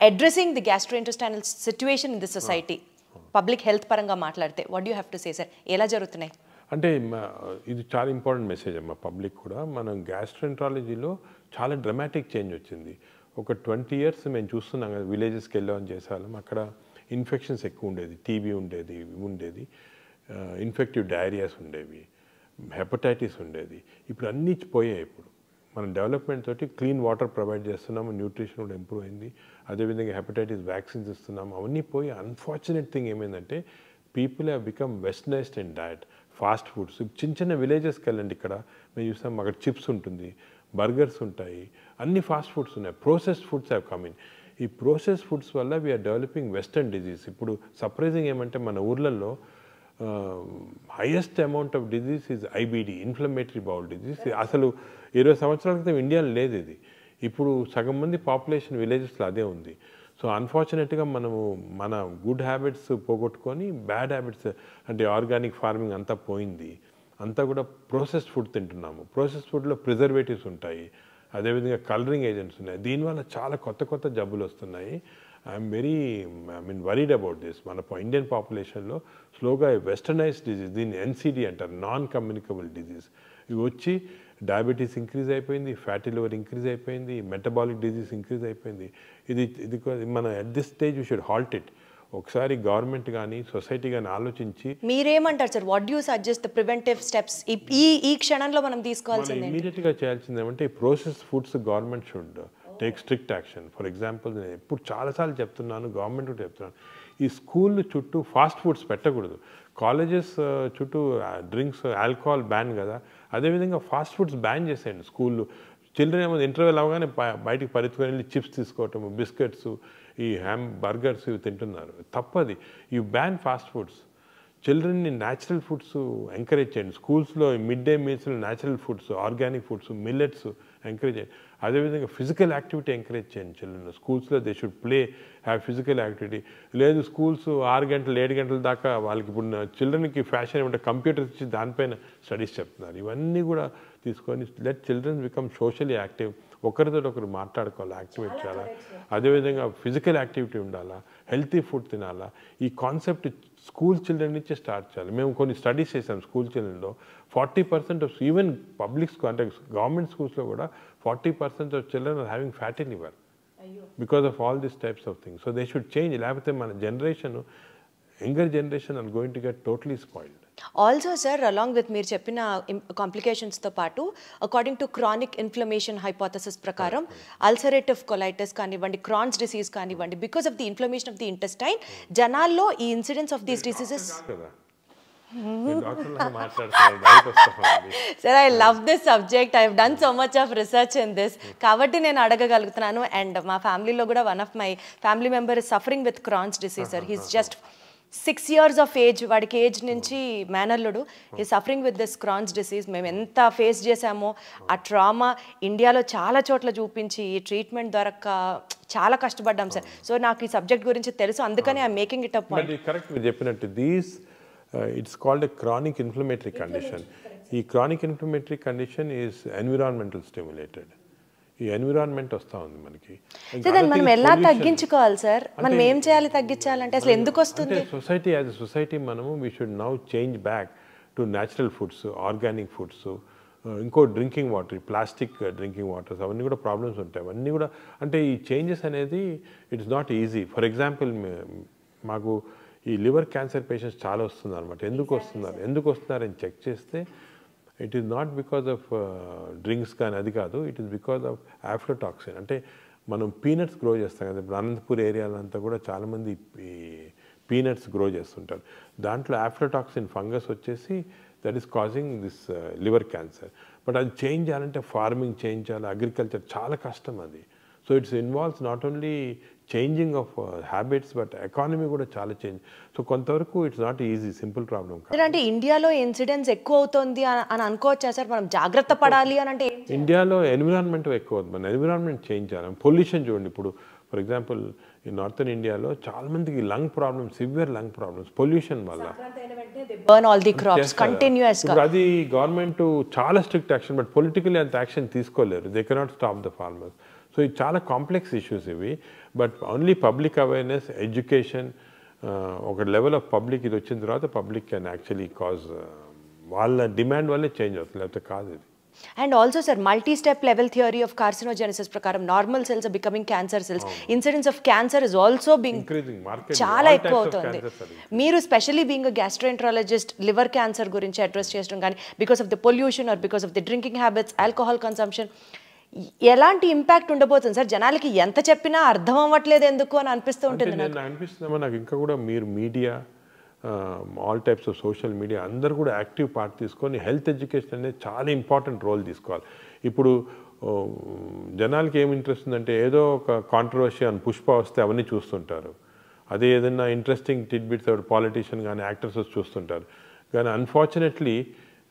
addressing the gastrointestinal situation in the society, public health పరంగా మాట్లాడితే what you have to say sir? ఎలా జరుగుతున్నాయి? అంటే ఇది చాలా ఇంపార్టెంట్ మెసేజ్ అమ్మా పబ్లిక్ కూడా. మనం గ్యాస్ట్రోఎంట్రాలజీలో చాలా డ్రమాటిక్ చేంజ్ వచ్చింది. ఒక 20 years మేము చూస్తున్నాం కదా, విలేజెస్కి వెళ్ళామని చేసేవాళ్ళం. అక్కడ ఇన్ఫెక్షన్స్ ఎక్కువ ఉండేది, టీబీ ఉండేది, ఇన్ఫెక్టివ్ డయేరియాస్ ఉండేవి, హెపటైటిస్ ఉండేది. ఇప్పుడు అన్నీ పోయాయి. ఇప్పుడు మనం డెవలప్మెంట్ తోటి క్లీన్ వాటర్ ప్రొవైడ్ చేస్తున్నాము, న్యూట్రిషన్ కూడా ఇంప్రూవ్ అయింది, అదేవిధంగా హెపటైటిస్ వ్యాక్సిన్స్ ఇస్తున్నాము, అవన్నీ పోయి. అన్ఫార్చునేట్ థింగ్ ఏమైందంటే people have become westernised in diet. Fast foods చిన్న చిన్న విలేజెస్కి వెళ్ళండి, ఇక్కడ మేము చూస్తాం అక్కడ చిప్స్ ఉంటుంది, బర్గర్స్ ఉంటాయి, అన్ని ఫాస్ట్ ఫుడ్స్ ఉన్నాయి. Processed foods have come in. ఈ ప్రోసెస్ ఫుడ్స్ వల్ల వీఆర్ డెవలపింగ్ వెస్టర్న్ డిజీజ్. ఇప్పుడు సర్ప్రైజింగ్ ఏమంటే మన ఊర్లలో highest amount of disease is IBD, inflammatory bowl disease. అసలు 20 సంవత్సరాల క్రితం ఇండియాలో లేదు ఇది. ఇప్పుడు సగం మంది పాపులేషన్ విలేజెస్లో అదే ఉంది. సో అన్ఫార్చునేట్గా మనము మన గుడ్ హ్యాబిట్స్ పోగొట్టుకొని బ్యాడ్ హ్యాబిట్స్, అంటే ఆర్గానిక్ ఫార్మింగ్ అంతా పోయింది, అంతా కూడా ప్రాసెస్డ్ ఫుడ్ తింటున్నాము. ప్రాసెస్డ్ ఫుడ్లో ప్రిజర్వేటివ్స్ ఉంటాయి, అదేవిధంగా కలరింగ్ ఏజెంట్స్ ఉన్నాయి. దీనివల్ల చాలా కొత్త జబ్బులు వస్తున్నాయి. I'm worried about this. మన ఇండియన్ పాపులేషన్లో స్లోగా వెస్టర్నైజ్డ్ డిజీజ్, దీన్ని ఎన్సిడి అంటారు, నాన్ కమ్యూనికబుల్ డిజీజ్, ఇవి వచ్చి డయాబెటీస్ ఇంక్రీజ్ అయిపోయింది, ఫ్యాటీ లివర్ ఇంక్రీజ్ అయిపోయింది, మెటబాలిక్ డిజీజ్ ఇంక్రీజ్ అయిపోయింది. ఇది మన at this stage we should halt it. ఒకసారి గవర్నమెంట్ కానీ సొసైటీ కానీ ఆలోచించి. మీరేమంటారు sir? What do suggest the preventive steps ఈ క్షణంలో మనం తీసుకోవాల్సింది? ఇమీడియట్గా చేయాల్సింది ఏమంటే ఈ process foods government should take strict action. For example నేను ఎప్పుడు చాలాసార్లు చెప్తున్నాను, గవర్నమెంట్ కూడా చెప్తున్నాను, ఈ స్కూల్ చుట్టూ ఫాస్ట్ ఫుడ్స్ పెట్టకూడదు. కాలేజెస్ చుట్టూ డ్రింక్స్, ఆల్కహాల్ బ్యాన్ కదా, అదేవిధంగా ఫాస్ట్ ఫుడ్స్ బ్యాన్ చేసేయండి స్కూళ్ళు. చిల్డ్రన్ ఏమో ఇంటర్వెల్ అవగానే బయటికి పరిగెత్తుకొని వెళ్ళి చిప్స్ తీసుకోవటం, బిస్కెట్స్, ఈ బర్గర్స్ ఇవి తింటున్నారు. తప్పది. You ban fast foods. చిల్డ్రన్ని న్యాచురల్ ఫుడ్స్ ఎంకరేజ్ చేయండి. స్కూల్స్లో మిడ్ డే మీల్స్లో natural foods, organic foods, millets encourage చేయండి. అదేవిధంగా ఫిజికల్ యాక్టివిటీ ఎంకరేజ్ చేయండి చిల్డ్రన్. స్కూల్స్లో they should play, have physical activity. లేదు స్కూల్స్ 6 గంటలు 7 గంటల దాకా వాళ్ళకి ఇప్పుడు చిల్డ్రన్కి ఫ్యాషన్ ఏమంటే కంప్యూటర్స్ ఇచ్చి దానిపైన స్టడీస్ చెప్తున్నారు. ఇవన్నీ కూడా తీసుకొని let children become socially active. ఒకరితో ఒకరు మాట్లాడుకోవాలి, యాక్టివేట్ చేయాలా, అదేవిధంగా ఫిజికల్ యాక్టివిటీ ఉండాలా, హెల్తీ ఫుడ్ తినాలా. ఈ కాన్సెప్ట్ స్కూల్ చిల్డ్రన్ నుంచే స్టార్ట్ చేయాలి. మేము కొన్ని స్టడీస్ చేసాం స్కూల్ చిల్డ్రన్లో. 40% ఆఫ్ ఈవెన్ పబ్లిక్ స్కూల్ అంటే గవర్నమెంట్ స్కూల్స్లో కూడా 40% of children are having fatty liver because of all these types of things. So they should change. లేకపోతే మన generation, younger generation are going to get totally spoiled. Also sir along with మీరు చెప్పిన కాంప్లికేషన్స్తో పాటు according to chronic inflammation hypothesis ప్రకారం ulcerative colitis కానివ్వండి, Crohn's disease కానివ్వండి, because of the inflammation of the intestine జనాల్లో ఈ ఇన్సిడెన్స్ ఆఫ్ దీస్ డిసీజెస్ డాక్టర్లా మాట్లాడుతున్నారు, డౌట్ వస్తుంది. Sir I love this subject, I done so much of research in this, కాబట్టి నేను అడగగలుగుతున్నాను. అండ్ మా ఫ్యామిలీలో కూడా one of my family member is suffering with Crohn's disease sir. He's just 6 years of age, వాడికి age నుంచి మేనల్లుడు ఈ suffering with this Crohn's disease. మేము ఎంత ఫేస్ చేసామో ఆ ట్రామా ఇండియాలో చాలా చోట్ల చూపించి ఈ ట్రీట్మెంట్ దొరక్క చాలా కష్టపడ్డాం సార్. సో నాకు ఈ సబ్జెక్ట్ గురించి తెలుసు, అందుకని I making it up. Correct, మీరు చెప్పినట్టు it's called a chronic inflammatory condition. ఈ chronic inflammatory condition is environmental stimulated. ఈ ఎన్విరాన్మెంట్ వస్తూ ఉంది మనకి. దాన్ని మనం ఎలా తగ్గించుకోవాలి సార్? మనం ఏం చేయాలి తగ్గించాలంటే? అసలు ఎందుకు వస్తుంది? సొసైటీ యాజ్ ఎ సొసైటీ మనము we should now change back to natural foods, organic foods, ఇంకో drinking water, plastic drinking waters, అవన్నీ కూడా ప్రాబ్లమ్స్ ఉంటాయి. అవన్నీ కూడా అంటే ఈ చేంజెస్ అనేది it's not easy. For example మాకు ఈ లివర్ క్యాన్సర్ పేషెంట్స్ చాలా వస్తున్నారు అనమాట. ఎందుకు వస్తున్నారని చెక్ చేస్తే it is not because of drinks కానీ అది కాదు, ఇట్ ఈస్ బికాజ్ ఆఫ్ ఆఫ్లోటాక్సిన్. అంటే మనం పీనట్స్ గ్రో చేస్తాం కదా, ఇప్పుడు అనంతపూర్ ఏరియాలంతా కూడా చాలామంది ఈ పీనట్స్ గ్రో చేస్తుంటారు. దాంట్లో ఆఫ్లోటాక్సిన్ ఫంగస్ వచ్చేసి that is causing this liver cancer. But అది చేంజ్ చేయాలంటే ఫార్మింగ్ చేంజ్ చేయాలి, అగ్రికల్చర్ చాలా కష్టం అది. So it's involves not only changing of habits but economy కూడా చాలా చేంజ్. సో కొంతవరకు it's not easy, simple problem కాదు. అంటే ఇండియాలో ఇన్సిడెన్స్ ఎక్కువ అవుతుంది అని అనుకోవచ్చా సార్? మనం జాగ్రత్త పడాలి అని అంటే ఇండియాలో ఎన్విరాన్మెంట్ ఎక్కువ అవుతుంది. మన ఎన్విరాన్మెంట్ చేంజ్ చేయాలి. పొల్యూషన్ చూడండి, ఇప్పుడు ఫర్ ఎగ్జాంపుల్ ఈ నార్థన్ ఇండియాలో చాలా మందికి lung problems, severe lung problems pollution వల్ల. Burn all the crops continuous గా. అది గవర్నమెంట్ చాలా స్ట్రిక్ట్ యాక్షన్, బట్ పొలిటికల్లీ అంత యాక్షన్ తీసుకోలేరు. They cannot stop the farmers. So ఇది చాలా కాంప్లెక్స్ ఇష్యూస్ ఇవి. But only public awareness, education, ఒక లెవెల్ ఆఫ్ పబ్లిక్ ఇది వచ్చిన తర్వాత పబ్లిక్ కెన్ యాక్చువల్లీ కాజ్, వాళ్ళ డిమాండ్ వల్లే చేంజ్ అవుతుంది, లేకపోతే కాదు ఇది. And also sir multi step level theory of carcinogenesis ప్రకారం normal cells are becoming cancer cells. Incidence of cancer is also being చాలా ఎక్కువ అవుతుంది. మీరు specially being a gastroenterologist liver cancer గురించి అడ్రస్ చేయడం కానీ because of the pollution or because of the drinking habits, alcohol consumption, ఎలాంటి impact ఉండబోతుంది sir? జనాలకి ఎంత చెప్పినా అర్థం అవ్వట్లేదు ఎందుకు అని అనిపిస్తూ ఉంటుంది. అనిపిస్తుందేమో నాకు. ఇంకా కూడా మీరు media, all types of social media అందరూ కూడా యాక్టివ్ పార్ట్ తీసుకొని హెల్త్ ఎడ్యుకేషన్ అనేది చాలా ఇంపార్టెంట్ రోల్ తీసుకోవాలి. ఇప్పుడు జనాలకి ఏమి ఇంట్రెస్ట్ ఉందంటే ఏదో ఒక కాంట్రవర్సీ అని పుష్ప వస్తే అవన్నీ చూస్తుంటారు. అదే ఏదైనా ఇంట్రెస్టింగ్ టిడ్బిట్స్ పాలిటీషియన్ కానీ యాక్టర్స్ చూస్తుంటారు. కానీ unfortunately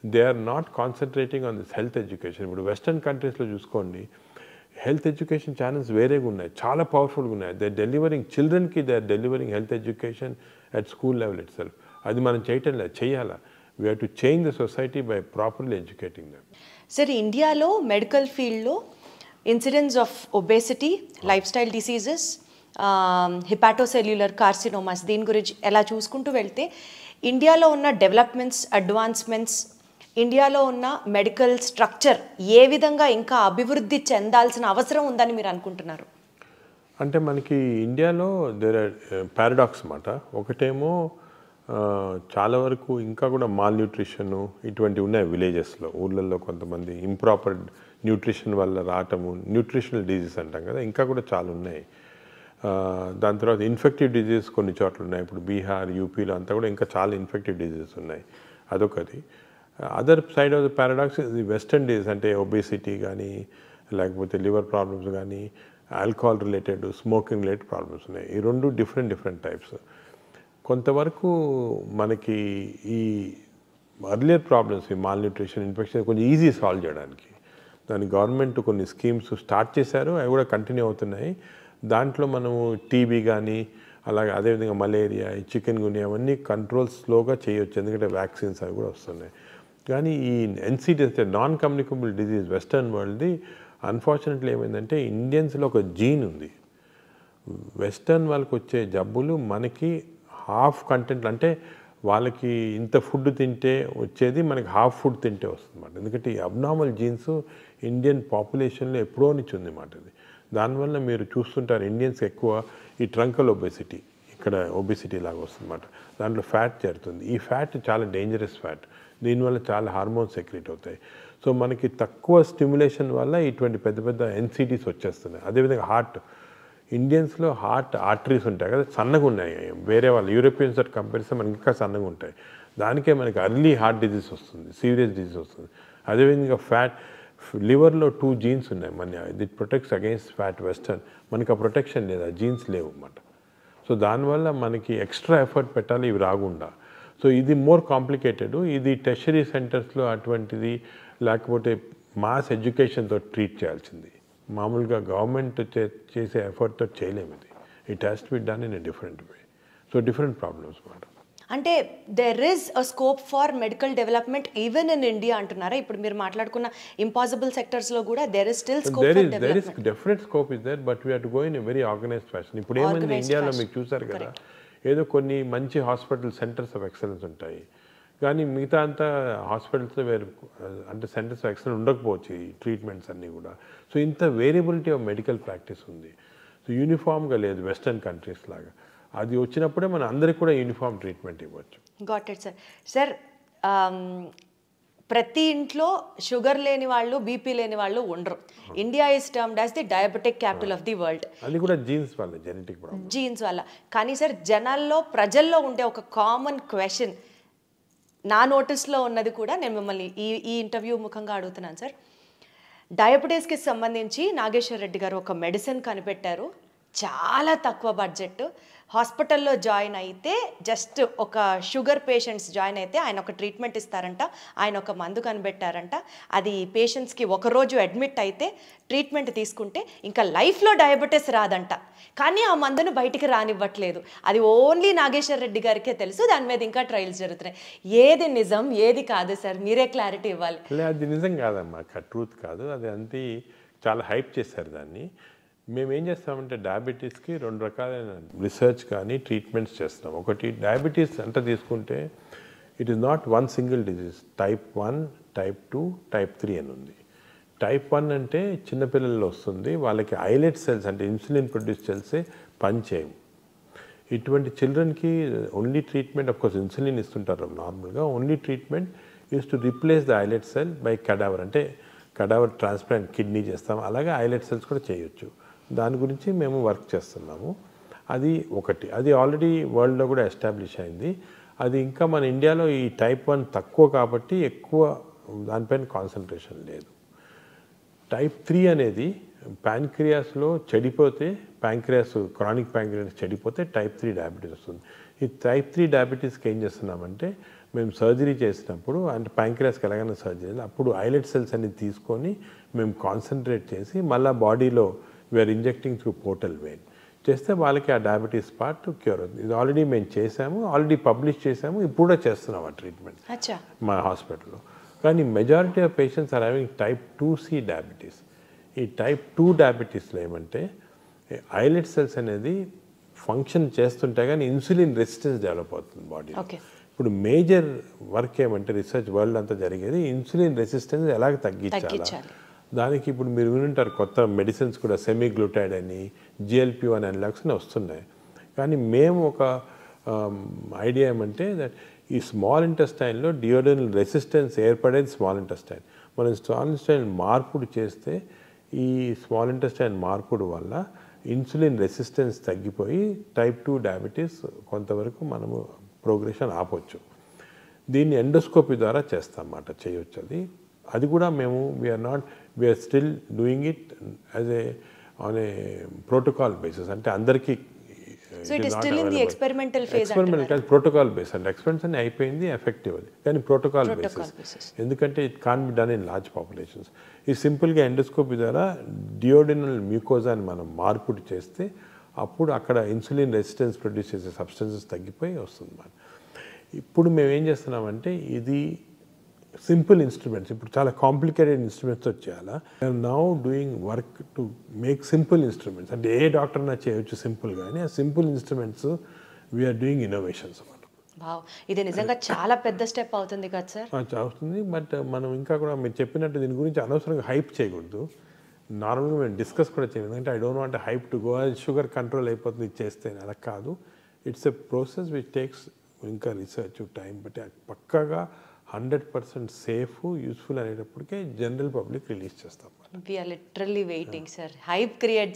they are not concentrating on this health education. ఇప్పుడు వెస్టర్న్ కంట్రీస్లో చూసుకోండి, హెల్త్ ఎడ్యుకేషన్ ఛానల్స్ వేరేగా ఉన్నాయి, చాలా పవర్ఫుల్గా ఉన్నాయి. దే డెలివరింగ్ చిల్డ్రన్కి, they are delivering health education at school level itself. అది మనం చేయటం లేదు, చేయాలా. We have to change the society by properly educating them. Sir ఇండియాలో మెడికల్ ఫీల్డ్లో incidence of obesity, lifestyle diseases, hepatocellular carcinomas, దీని గురించి ఎలా చూసుకుంటూ వెళ్తే ఇండియాలో ఉన్న డెవలప్మెంట్స్, అడ్వాన్స్మెంట్స్, ఇండియాలో ఉన్న మెడికల్ స్ట్రక్చర్ ఏ విధంగా ఇంకా అభివృద్ధి చెందాల్సిన అవసరం ఉందని మీరు అనుకుంటున్నారు? అంటే మనకి ఇండియాలో దేర్ ఆర్ పారాడాక్స్ అన్నమాట. ఒకటేమో చాలా వరకు ఇంకా కూడా మాల్ న్యూట్రిషన్ ఇటువంటివి ఉన్నాయి విలేజెస్లో, ఊళ్ళల్లో కొంతమంది ఇంప్రాపర్ న్యూట్రిషన్ వల్ల రావటము, న్యూట్రిషనల్ డిజీజ్ అంటాం కదా, ఇంకా కూడా చాలా ఉన్నాయి. దాని తర్వాత ఇన్ఫెక్టివ్ డిజీజ్ కొన్ని చోట్ల ఉన్నాయి. ఇప్పుడు బీహార్, యూపీలో అంతా కూడా ఇంకా చాలా ఇన్ఫెక్టివ్ డిజీజెస్ ఉన్నాయి. అదొకటి. Other side of the paradox the western disease, అంటే ఒబేసిటీ కానీ లేకపోతే లివర్ ప్రాబ్లమ్స్ కానీ alcohol related, smoking related problems ఉన్నాయి. ఈ రెండు డిఫరెంట్ టైప్స్. కొంతవరకు మనకి ఈ అర్లియర్ ప్రాబ్లమ్స్, ఈ మాల్ న్యూట్రిషన్, ఇన్ఫెక్షన్ కొంచెం ఈజీ సాల్వ్ చేయడానికి దాని గవర్నమెంట్ కొన్ని స్కీమ్స్ స్టార్ట్ చేశారు, అవి కూడా కంటిన్యూ అవుతున్నాయి. దాంట్లో మనము టీబీ కానీ అలాగే అదేవిధంగా మలేరియా, చికెన్ గున్యా అవన్నీ కంట్రోల్ స్లోగా చేయొచ్చు, ఎందుకంటే వ్యాక్సిన్స్ అవి కూడా వస్తున్నాయి. కానీ ఈ ఎన్సిడి అంటే నాన్ కమ్యూనికబుల్ డిజీజ్ వెస్టర్న్ వరల్డ్ది అన్ఫార్చునేట్లీ ఏమైందంటే ఇండియన్స్లో ఒక జీన్ ఉంది. వెస్టర్న్ వాళ్ళకి వచ్చే జబ్బులు మనకి హాఫ్ కంటెంట్, అంటే వాళ్ళకి ఇంత ఫుడ్ తింటే వచ్చేది మనకి హాఫ్ ఫుడ్ తింటే వస్తుంది అన్నమాట. ఎందుకంటే ఈ అబ్నార్మల్ జీన్స్ ఇండియన్ పాపులేషన్లో ఎప్పుడో నుంచి ఉంది అన్నమాట. ఇది దానివల్ల మీరు చూస్తుంటారు ఇండియన్స్ ఎక్కువ ఈ ట్రంకల్ ఒబేసిటీ, ఇక్కడ ఒబేసిటీ లాగా వస్తుంది అన్నమాట. దాంట్లో ఫ్యాట్ చేరుతుంది. ఈ ఫ్యాట్ చాలా డేంజరస్ ఫ్యాట్, దీనివల్ల చాలా హార్మోన్స్ సెక్రెట్ అవుతాయి. సో మనకి తక్కువ స్టిమ్యులేషన్ వల్ల ఇటువంటి పెద్ద పెద్ద ఎన్సిటీస్ వచ్చేస్తున్నాయి. అదేవిధంగా హార్ట్, ఇండియన్స్లో హార్ట్ ఆర్టరీస్ ఉంటాయి కదా, సన్నగా ఉన్నాయి. వేరే వాళ్ళు యూరోపియన్స్ కంపేర్ చేస్తే మనకి ఇంకా సన్నగా ఉంటాయి. దానికే మనకి అర్లీ హార్ట్ డిజీజ్ వస్తుంది, సీరియస్ డిజీజ్ వస్తుంది. అదేవిధంగా లివర్లో 2 జీన్స్ ఉన్నాయి, మన it protects against fat western, మనకి ఆ ప్రొటెక్షన్ లేదు, ఆ జీన్స్ లేవు అన్నమాట. సో దానివల్ల మనకి ఎక్స్ట్రా ఎఫర్ట్ పెట్టాలి ఇవి రాకుండా. సో ఇది మోర్ కాంప్లికేటెడ్. ఇది టెర్షరీ సెంటర్స్లో అటువంటిది, లేకపోతే మాస్ ఎడ్యుకేషన్తో ట్రీట్ చేయాల్సింది. మామూలుగా గవర్నమెంట్ చేసే ఎఫర్ట్తో చేయలేము ఇది. It has to be done in a different way. So different problems మాట. అంటే there is a scope for medical development even in India అంటున్నారా? ఇప్పుడు మీరు మాట్లాడుకున్న ఇంపాసిబుల్ సెక్టర్స్లో కూడా there is still scope for development. There is definite scope is there, but we have to go in a very organized fashion. ఇప్పుడు ఏమైంది ఇండియాలో మీకు చూసారు కదా, ఏదో కొన్ని మంచి హాస్పిటల్ సెంటర్స్ ఆఫ్ ఎక్సలెన్స్ ఉంటాయి, కానీ మిగతా అంతా హాస్పిటల్స్లో వేరు అంటే సెంటర్స్ ఆఫ్ ఎక్సలెన్స్ ఉండకపోవచ్చు ఈ ట్రీట్మెంట్స్ అన్నీ కూడా. సో ఇంత వేరియబిలిటీ ఆఫ్ మెడికల్ ప్రాక్టీస్ ఉంది. సో యూనిఫామ్గా లేదు వెస్టర్న్ కంట్రీస్ లాగా. అది వచ్చినప్పుడే మన అందరికి కూడా యూనిఫామ్ ట్రీట్మెంట్ ఇవ్వచ్చు. Got it sir. సార్ ప్రతి ఇంట్లో షుగర్ లేని వాళ్ళు, బీపీ లేని వాళ్ళు ఉండరు. India is termed as the diabetic capital of the world. అది కూడా జీన్స్ వల్ల, జెనెటిక్ ప్రాబ్లమ్, జీన్స్ వల్ల. కానీ సార్ ప్రజల్లో ఉండే ఒక కామన్ క్వశ్చన్, నా నోటీస్లో ఉన్నది కూడా నేను మిమ్మల్ని ఈ ఇంటర్వ్యూ ముఖంగా అడుగుతున్నాను సార్. డయాబెటీస్కి సంబంధించి నాగేశ్వర్ రెడ్డి గారు ఒక మెడిసిన్ కనిపెట్టారు, చాలా తక్కువ బడ్జెట్. హాస్పిటల్లో జాయిన్ అయితే జస్ట్ ఒక షుగర్ పేషెంట్స్ జాయిన్ అయితే ఆయన ఒక ట్రీట్మెంట్ ఇస్తారంట, ఆయన ఒక మందు కనిపెట్టారంట. అది పేషెంట్స్కి ఒకరోజు అడ్మిట్ అయితే ట్రీట్మెంట్ తీసుకుంటే ఇంకా లైఫ్లో డయాబెటీస్ రాదంట. కానీ ఆ మందును బయటికి రానివ్వట్లేదు. అది ఓన్లీ నాగేశ్వర్ రెడ్డి గారికే తెలుసు. దాని మీద ఇంకా ట్రయల్స్ జరుగుతున్నాయి. ఏది నిజం, ఏది కాదు సార్? మీరే క్లారిటీ ఇవ్వాలి. అది నిజం కాదమ్మా, ట్రూత్ కాదు అది. అంతే చాలా హైప్ చేశారు దాన్ని. మేము ఏం చేస్తామంటే డయాబెటీస్కి 2 రకాలైన రీసెర్చ్ కానీ ట్రీట్మెంట్స్ చేస్తున్నాం. ఒకటి డయాబెటీస్ అంటే తీసుకుంటే it is not one single disease. Type 1, type 2, type 3 అని ఉంది. టైప్ 1 అంటే చిన్నపిల్లల్లో వస్తుంది, వాళ్ళకి ఐలెట్ సెల్స్ అంటే ఇన్సులిన్ ప్రొడ్యూస్ సెల్సే పనిచేయవు. ఇటువంటి చిల్డ్రన్కి ఓన్లీ ట్రీట్మెంట్, అఫ్కోర్స్ ఇన్సులిన్ ఇస్తుంటారు నార్మల్గా, only treatment is to replace the islet cell by cadaver. అంటే కడావర్ ట్రాన్స్ప్లాంట్ కిడ్నీ చేస్తాం, అలాగే ఐలెట్ సెల్స్ కూడా చేయొచ్చు. దాని గురించి మేము వర్క్ చేస్తున్నాము. అది ఒకటి, అది ఆల్రెడీ వరల్డ్లో కూడా ఎస్టాబ్లిష్ అయింది. అది ఇంకా మన ఇండియాలో ఈ టైప్ 1 తక్కువ కాబట్టి ఎక్కువ దానిపైన కాన్సన్ట్రేషన్ లేదు. టైప్ 3 అనేది ప్యాంక్రియాస్లో చెడిపోతే, క్రానిక్ ప్యాంక్రియాస్ చెడిపోతే టైప్ 3 డయాబెటీస్ వస్తుంది. ఈ టైప్ 3 డయాబెటీస్కి ఏం చేస్తున్నామంటే మేము సర్జరీ చేసినప్పుడు, అంటే ప్యాంక్రియాస్కి ఎలాగైనా సర్జరీ, అప్పుడు ఐలెట్ సెల్స్ అన్ని తీసుకొని మేము కాన్సన్ట్రేట్ చేసి మళ్ళీ బాడీలో we're injecting through portal vein చేస్తే వాళ్ళకి ఆ డయాబెటీస్ పార్ట్ క్యూర్ అవుతుంది. ఇది ఆల్రెడీ మేము చేసాము, ఆల్రెడీ పబ్లిష్ చేసాము, ఇప్పుడు కూడా చేస్తున్నాం ఆ ట్రీట్మెంట్ మా హాస్పిటల్లో. కానీ majority of patients are having type 2C diabetes. ఈ టైప్ 2 డయాబెటీస్లో ఏమంటే ఐలెట్ సెల్స్ అనేది ఫంక్షన్ చేస్తుంటే కానీ ఇన్సులిన్ రెసిస్టెన్స్ డెవలప్ అవుతుంది బాడీలో. ఇప్పుడు మేజర్ వర్క్ ఏమంటే రీసెర్చ్ వరల్డ్ అంతా జరిగేది ఇన్సులిన్ రెసిస్టెన్స్ ఎలాగ తగ్గించాలి. దానికి ఇప్పుడు మీరు వినుంటారు కొత్త మెడిసిన్స్ కూడా, సెమీగ్లూటైడ్ అని, GLP-1 అనలాగ్స్ అని వస్తున్నాయి. కానీ మేము ఒక ఐడియా ఏమంటే దట్ ఈ స్మాల్ ఇంటెస్టైన్లో డియోడనల్ రెసిస్టెన్స్ ఏర్పడేది స్మాల్ ఇంటెస్టైన్. మనం స్మాల్ ఇంటెస్టైన్ మార్పుడు చేస్తే ఈ స్మాల్ ఇంటెస్టైన్ మార్పుడు వల్ల ఇన్సులిన్ రెసిస్టెన్స్ తగ్గిపోయి టైప్ 2 డయాబెటీస్ కొంతవరకు మనము ప్రోగ్రెషన్ ఆపొచ్చు. దీన్ని ఎండోస్కోపీ ద్వారా చేస్తామన్నమాట, చేయొచ్చు. అది కూడా మేము we're still doing it as on a protocol basis. అంటే అందరికీ ఎక్స్పెరిమెంటల్ కాదు, ప్రోటోకాల్ బేస్. అంటే ఎక్స్పెరిమెంట్స్ అన్ని అయిపోయింది, ఎఫెక్టివ్ అది, కానీ ప్రోటోకాల్ బేసిస్. ఎందుకంటే it can be done in large populations. ఈ సింపుల్గా ఎండోస్కోపీ ద్వారా డియోడినల్ మ్యూకోజాని మనం మార్పుడు చేస్తే అప్పుడు అక్కడ ఇన్సులిన్ రెసిస్టెన్స్ ప్రొడ్యూస్ చేసే సబ్స్టెన్సెస్ తగ్గిపోయి వస్తుంది మనం. ఇప్పుడు మేము ఏం చేస్తున్నామంటే ఇది సింపుల్ ఇన్స్ట్రుమెంట్స్, ఇప్పుడు చాలా కాంప్లికేటెడ్ ఇన్స్ట్రుమెంట్స్ వచ్చేయాలా. I'm now doing work to make simple instruments. అంటే ఏ డాక్టర్నా చేయొచ్చు సింపుల్, కానీ ఆ simple instruments we are doing innovations అన్నమాట. ఇది నిజంగా చాలా పెద్ద స్టెప్ అవుతుంది కదా సార్? అవుతుంది, బట్ మనం ఇంకా కూడా మీరు చెప్పినట్టు దీని గురించి అనవసరంగా హైప్ చేయకూడదు. నార్మల్గా మేము డిస్కస్ కూడా చేయలేదు, ఎందుకంటే I don't want hype to go sugar control అయిపోతుంది చేస్తే, అలా కాదు. It's a process which takes ఇంకా రీసెర్చ్ టైం, బట్ పక్కాగా 100% సేఫ్, యూస్ఫుల్ అనేటప్పటికే జనరల్ పబ్లిక్ రిలీజ్ చేస్తాం. We are literally waiting sir. Hype create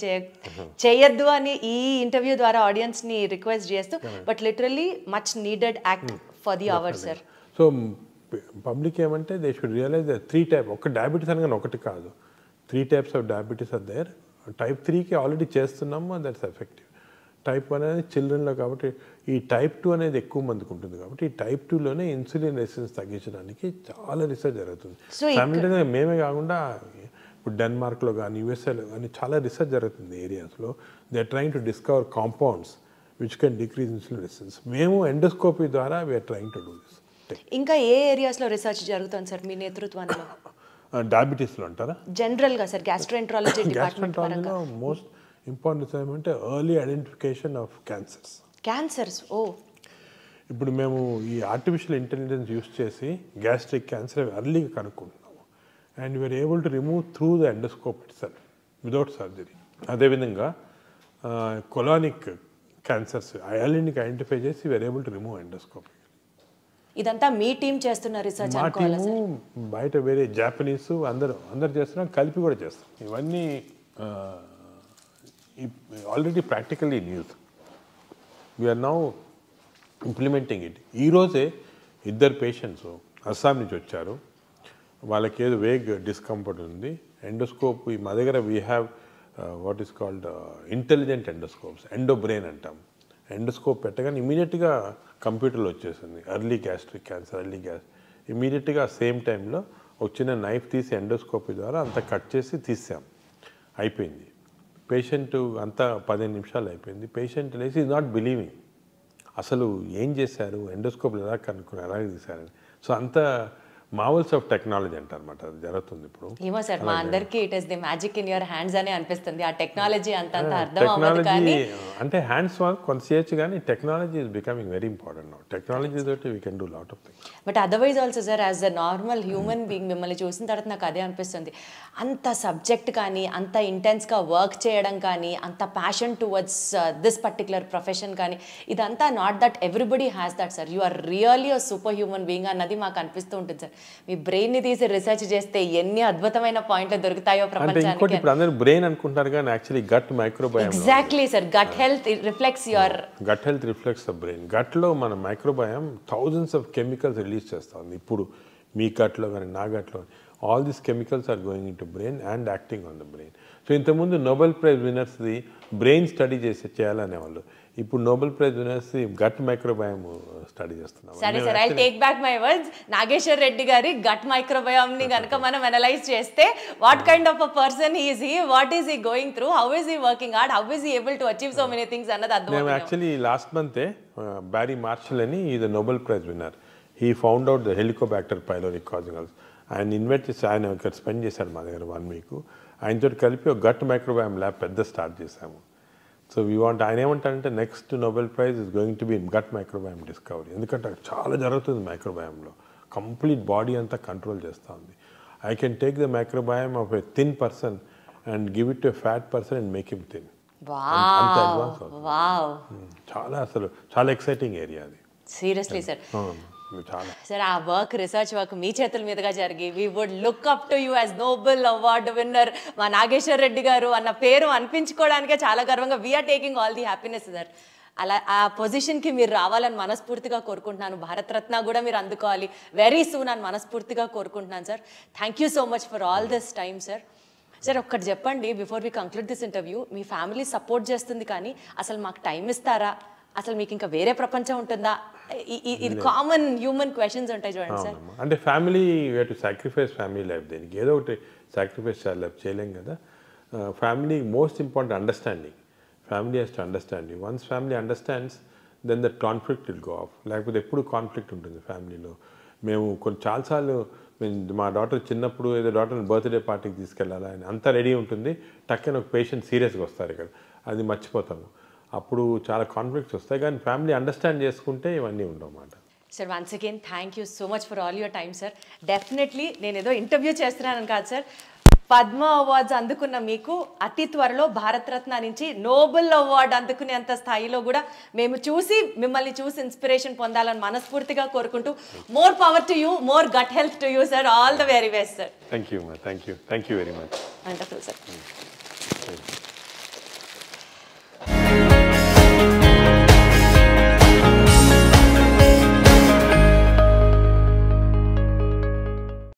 చేయొద్దు అని ఈ ఇంటర్వ్యూ ద్వారా ఆడియన్స్ని రిక్వెస్ట్ చేస్తూ, but literally much needed act for the hour sir. So public ఏమంటే దే షుడ్ రియలైజ్ 3 టైప్, ఒక డయాబెటీస్ అనగానే ఒకటి కాదు, 3 types ఆఫ్ డయాబెటీస్ ఆర్ దేర్. టైప్ 3కి ఆల్రెడీ చేస్తున్నాము, దట్స్ ఎఫెక్టివ్. టైప్ 1 అనేది చిల్డ్రన్లో, కాబట్టి ఈ టైప్ 2 అనేది ఎక్కువ మందికి ఉంటుంది. కాబట్టి ఈ టైప్ 2లోనే ఇన్సులిన్ రెసిస్టెన్స్ తగ్గించడానికి చాలా రీసెర్చ్ జరుగుతుంది. ఫ్యామిలీగా మేమే కాకుండా ఇప్పుడు డెన్మార్క్లో కానీ యూఎస్ఏలో కానీ చాలా రీసెర్చ్ జరుగుతుంది ఏరియాస్లో. They are trying to discover compounds which can decrease insulin resistance. మేము ఎండోస్కోపీ ద్వారా we're trying to do this. ఇంకా ఏ ఏరియాస్లో రీసెర్చ్ జరుగుతుంది సార్ మీ నేతృత్వంలో? డయాబెటీస్లో అంటారా? జనరల్గా సార్ గ్యాస్ట్రోఎంట్రాలజీ డిపార్ట్మెంట్ పరంగా మోస్ట్ ఇంపార్టెంట్ ఏమంటే early identification of cancers. Cancers, ఓ. ఇప్పుడు మేము ఈ ఆర్టిఫిషియల్ ఇంటెలిజెన్స్ యూస్ చేసి గ్యాస్ట్రిక్ క్యాన్సర్ ఎర్లీగా కనుక్కుంటున్నాము. And we are able to remove through the endoscope itself without surgery. అదేవిధంగా కొలానిక్ క్యాన్సర్స్ ఐఎల్ఎన్కి ఐడెంటిఫై చేసి we are able to remove endoscopy. ఇదంతా మీ టీం చేస్తున్న రీసెర్చ్ మా టీము బయట వేరే జాపనీస్ అందరు చేస్తున్నాం, కలిపి కూడా చేస్తాం. ఇవన్నీ already practically in use. We're now implementing it. ఈరోజే 2 పేషెంట్స్ అస్సాం నుంచి వచ్చారు. వాళ్ళకి ఏదో వేగ్ డిస్కంఫర్ట్ ఉంది. ఎండోస్కోప్ మా దగ్గర we have what is called intelligent endoscopes, Endobrain అంటాం. ఎండోస్కోప్ పెట్టగానే ఇమీడియట్గా కంప్యూటర్లో వచ్చేసింది ఎర్లీ గ్యాస్ట్రిక్ క్యాన్సర్, ఎర్లీ ఇమీడియట్గా సేమ్ టైంలో ఒక చిన్న నైఫ్ తీసి ఎండోస్కోపీ ద్వారా అంతా కట్ చేసి తీసాం, అయిపోయింది. పేషెంట్ అంతా 15 నిమిషాలు అయిపోయింది. పేషెంట్ లేసి ఈజ్ నాట్ బిలీవింగ్, అసలు ఏం చేశారు, ఎండోస్కోప్లు ఎలా కనుక్కున్నారు, ఎలా తీశారని. సో అంత మార్వెల్స్ ఆఫ్ టెక్నాలజీ అంటారన్నమాట, అది జరుగుతుంది ఇప్పుడు. ఏమో సార్, మా అందరికీ it is the magic in your hands అని అనిపిస్తుంది. ఆ టెక్నాలజీ అంత అర్థం అవ్వదు కానీ అంటే హ్యాండ్స్ వర్క్ కొంత చేయొచ్చు, కానీ technology is becoming very important now. Technology తోటి we can do lot of things. But otherwise also sir, as a normal human being మిమ్మల్ని చూసిన తర్వాత నాకు అదే అనిపిస్తుంది. అంత సబ్జెక్ట్ కానీ, అంత ఇంటెన్స్గా వర్క్ చేయడం కానీ, అంత passion towards this particular profession కానీ, ఇదంతా not that everybody has that sir. You are really a super human being అన్నది మాకు అనిపిస్తూ ఉంటుంది సార్. మీ బ్రెయిన్ని తీసి రీసెర్చ్ చేస్తే ఎన్ని అద్భుతమైన పాయింట్లు దొరుకుతాయో ప్రపంచానికి. ఇప్పుడు అందరూ బ్రెయిన్ అనుకుంటారు కానీ actually gut microbiome. Exactly sir, gut health reflects your gut health reflects the brain. గట్లో మన microbiome thousands of chemicals release చేస్తుంది. ఇప్పుడు మీ గట్లో కానీ నా గట్లో all these chemicals are going into brain and acting on the brain. So ఇంతకుముందు నోబెల్ ప్రైజ్ విన్నర్స్ది బ్రెయిన్ స్టడీ చేయాలనేవాళ్ళు. ఇప్పుడు Nobel prize winners gut microbiome study చేస్తున్నాం. సరే sir, I take back my words. Nageshwar Reddy గారి గట్ మైక్రోబయోమ్ ని కనుక మనం అనలైజ్ చేస్తే, what kind of a person is he, what is he going through, how is he working hard, how is he able to achieve so many things అన్నది అర్థం. మేము actually last మంతే Barry martial అని is Nobel prize winner. He found out the Helicobacter pylori causing. ఆయన invite చేసి ఆయన ఇక్కడ spend చేశాడు మా దగ్గర 1 week. ఆయనతో కలిపి ఒక గట్ మైక్రోబయోమ్ ల్యాబ్ పెద్ద స్టార్ట్ చేశాము. సో వీ వాంట్, ఆయన ఏమంటారంటే next Nobel prize is going to be in gut microbiome discovery. ఎందుకంటే చాలా జరుగుతుంది మైక్రోబయోమ్లో, కంప్లీట్ బాడీ అంతా కంట్రోల్ చేస్తూ ఉంది. I can take the microbiome of a thin person and give it to a fat person and make him thin. అంత advance అవుతుంది. చాలా అసలు చాలా ఎక్సైటింగ్ ఏరియా అది. Seriously sir. చాలా సార్, ఆ వర్క్, రీసెర్చ్ వర్క్ మీ చేతుల మీదుగా జరిగి we would look up to you as Nobel award winner మా నాగేశ్వర్ రెడ్డి గారు అన్న పేరు అనిపించుకోవడానికే చాలా గర్వంగా we're taking all the happiness sir. అలా ఆ పొజిషన్కి మీరు రావాలని మనస్ఫూర్తిగా కోరుకుంటున్నాను. భారతరత్న కూడా మీరు అందుకోవాలి వెరీ సూన్ అని మనస్ఫూర్తిగా కోరుకుంటున్నాను sir. Thank you so much for all this time sir. Sir, ఒక్కటి చెప్పండి before we conclude this interview. Me family support చేస్తుంది కానీ అసలు మాకు టైం ఇస్తారా, అసలు మీకు ఇంకా వేరే ప్రపంచం ఉంటుందా, ఇది కామన్ హ్యూమన్ క్వశ్చన్స్ ఉంటాయి చూడండి సార్. అంటే family we to sacrifice family life. దేనికి ఏదో ఒకటి సాక్రిఫైస్ చేయలేం కదా. Family most important understanding. Family has to understand you. Once family understands then that conflict will go off. లేకపోతే ఎప్పుడు కాన్ఫ్లిక్ట్ ఉంటుంది ఫ్యామిలీలో. మేము చాలాసార్లు మా డాటర్ చిన్నప్పుడు ఏదో డాటర్ని బర్త్డే పార్టీకి తీసుకెళ్ళాలా అని అంతా రెడీ ఉంటుంది, టక్కన ఒక పేషెంట్ సీరియస్గా వస్తారు ఇక్కడ, అది మర్చిపోతాము. అప్పుడు చాలా కాన్ఫ్లిక్ట్స్ వస్తాయి. కానీ ఫ్యామిలీ అండర్స్టాండ్ చేసుకుంటే ఇవన్నీ ఉండవన్నమాట. Sir, once again thank you so much for all your time sir. Definitely నేను ఏదో ఇంటర్వ్యూ చేస్తున్నాను కాదు సార్, పద్మ అవార్డ్స్ అందుకున్న మీకు అతి త్వరలో భారతరత్న నుంచి నోబెల్ అవార్డు అందుకునేంత స్థాయిలో కూడా మేము చూసి మిమ్మల్ని చూసి ఇన్స్పిరేషన్ పొందాలని మనస్ఫూర్తిగా కోరుకుంటూ, more power to you, more gut health to you sir. All the very best sir. Thank you very much. Wonderful sir.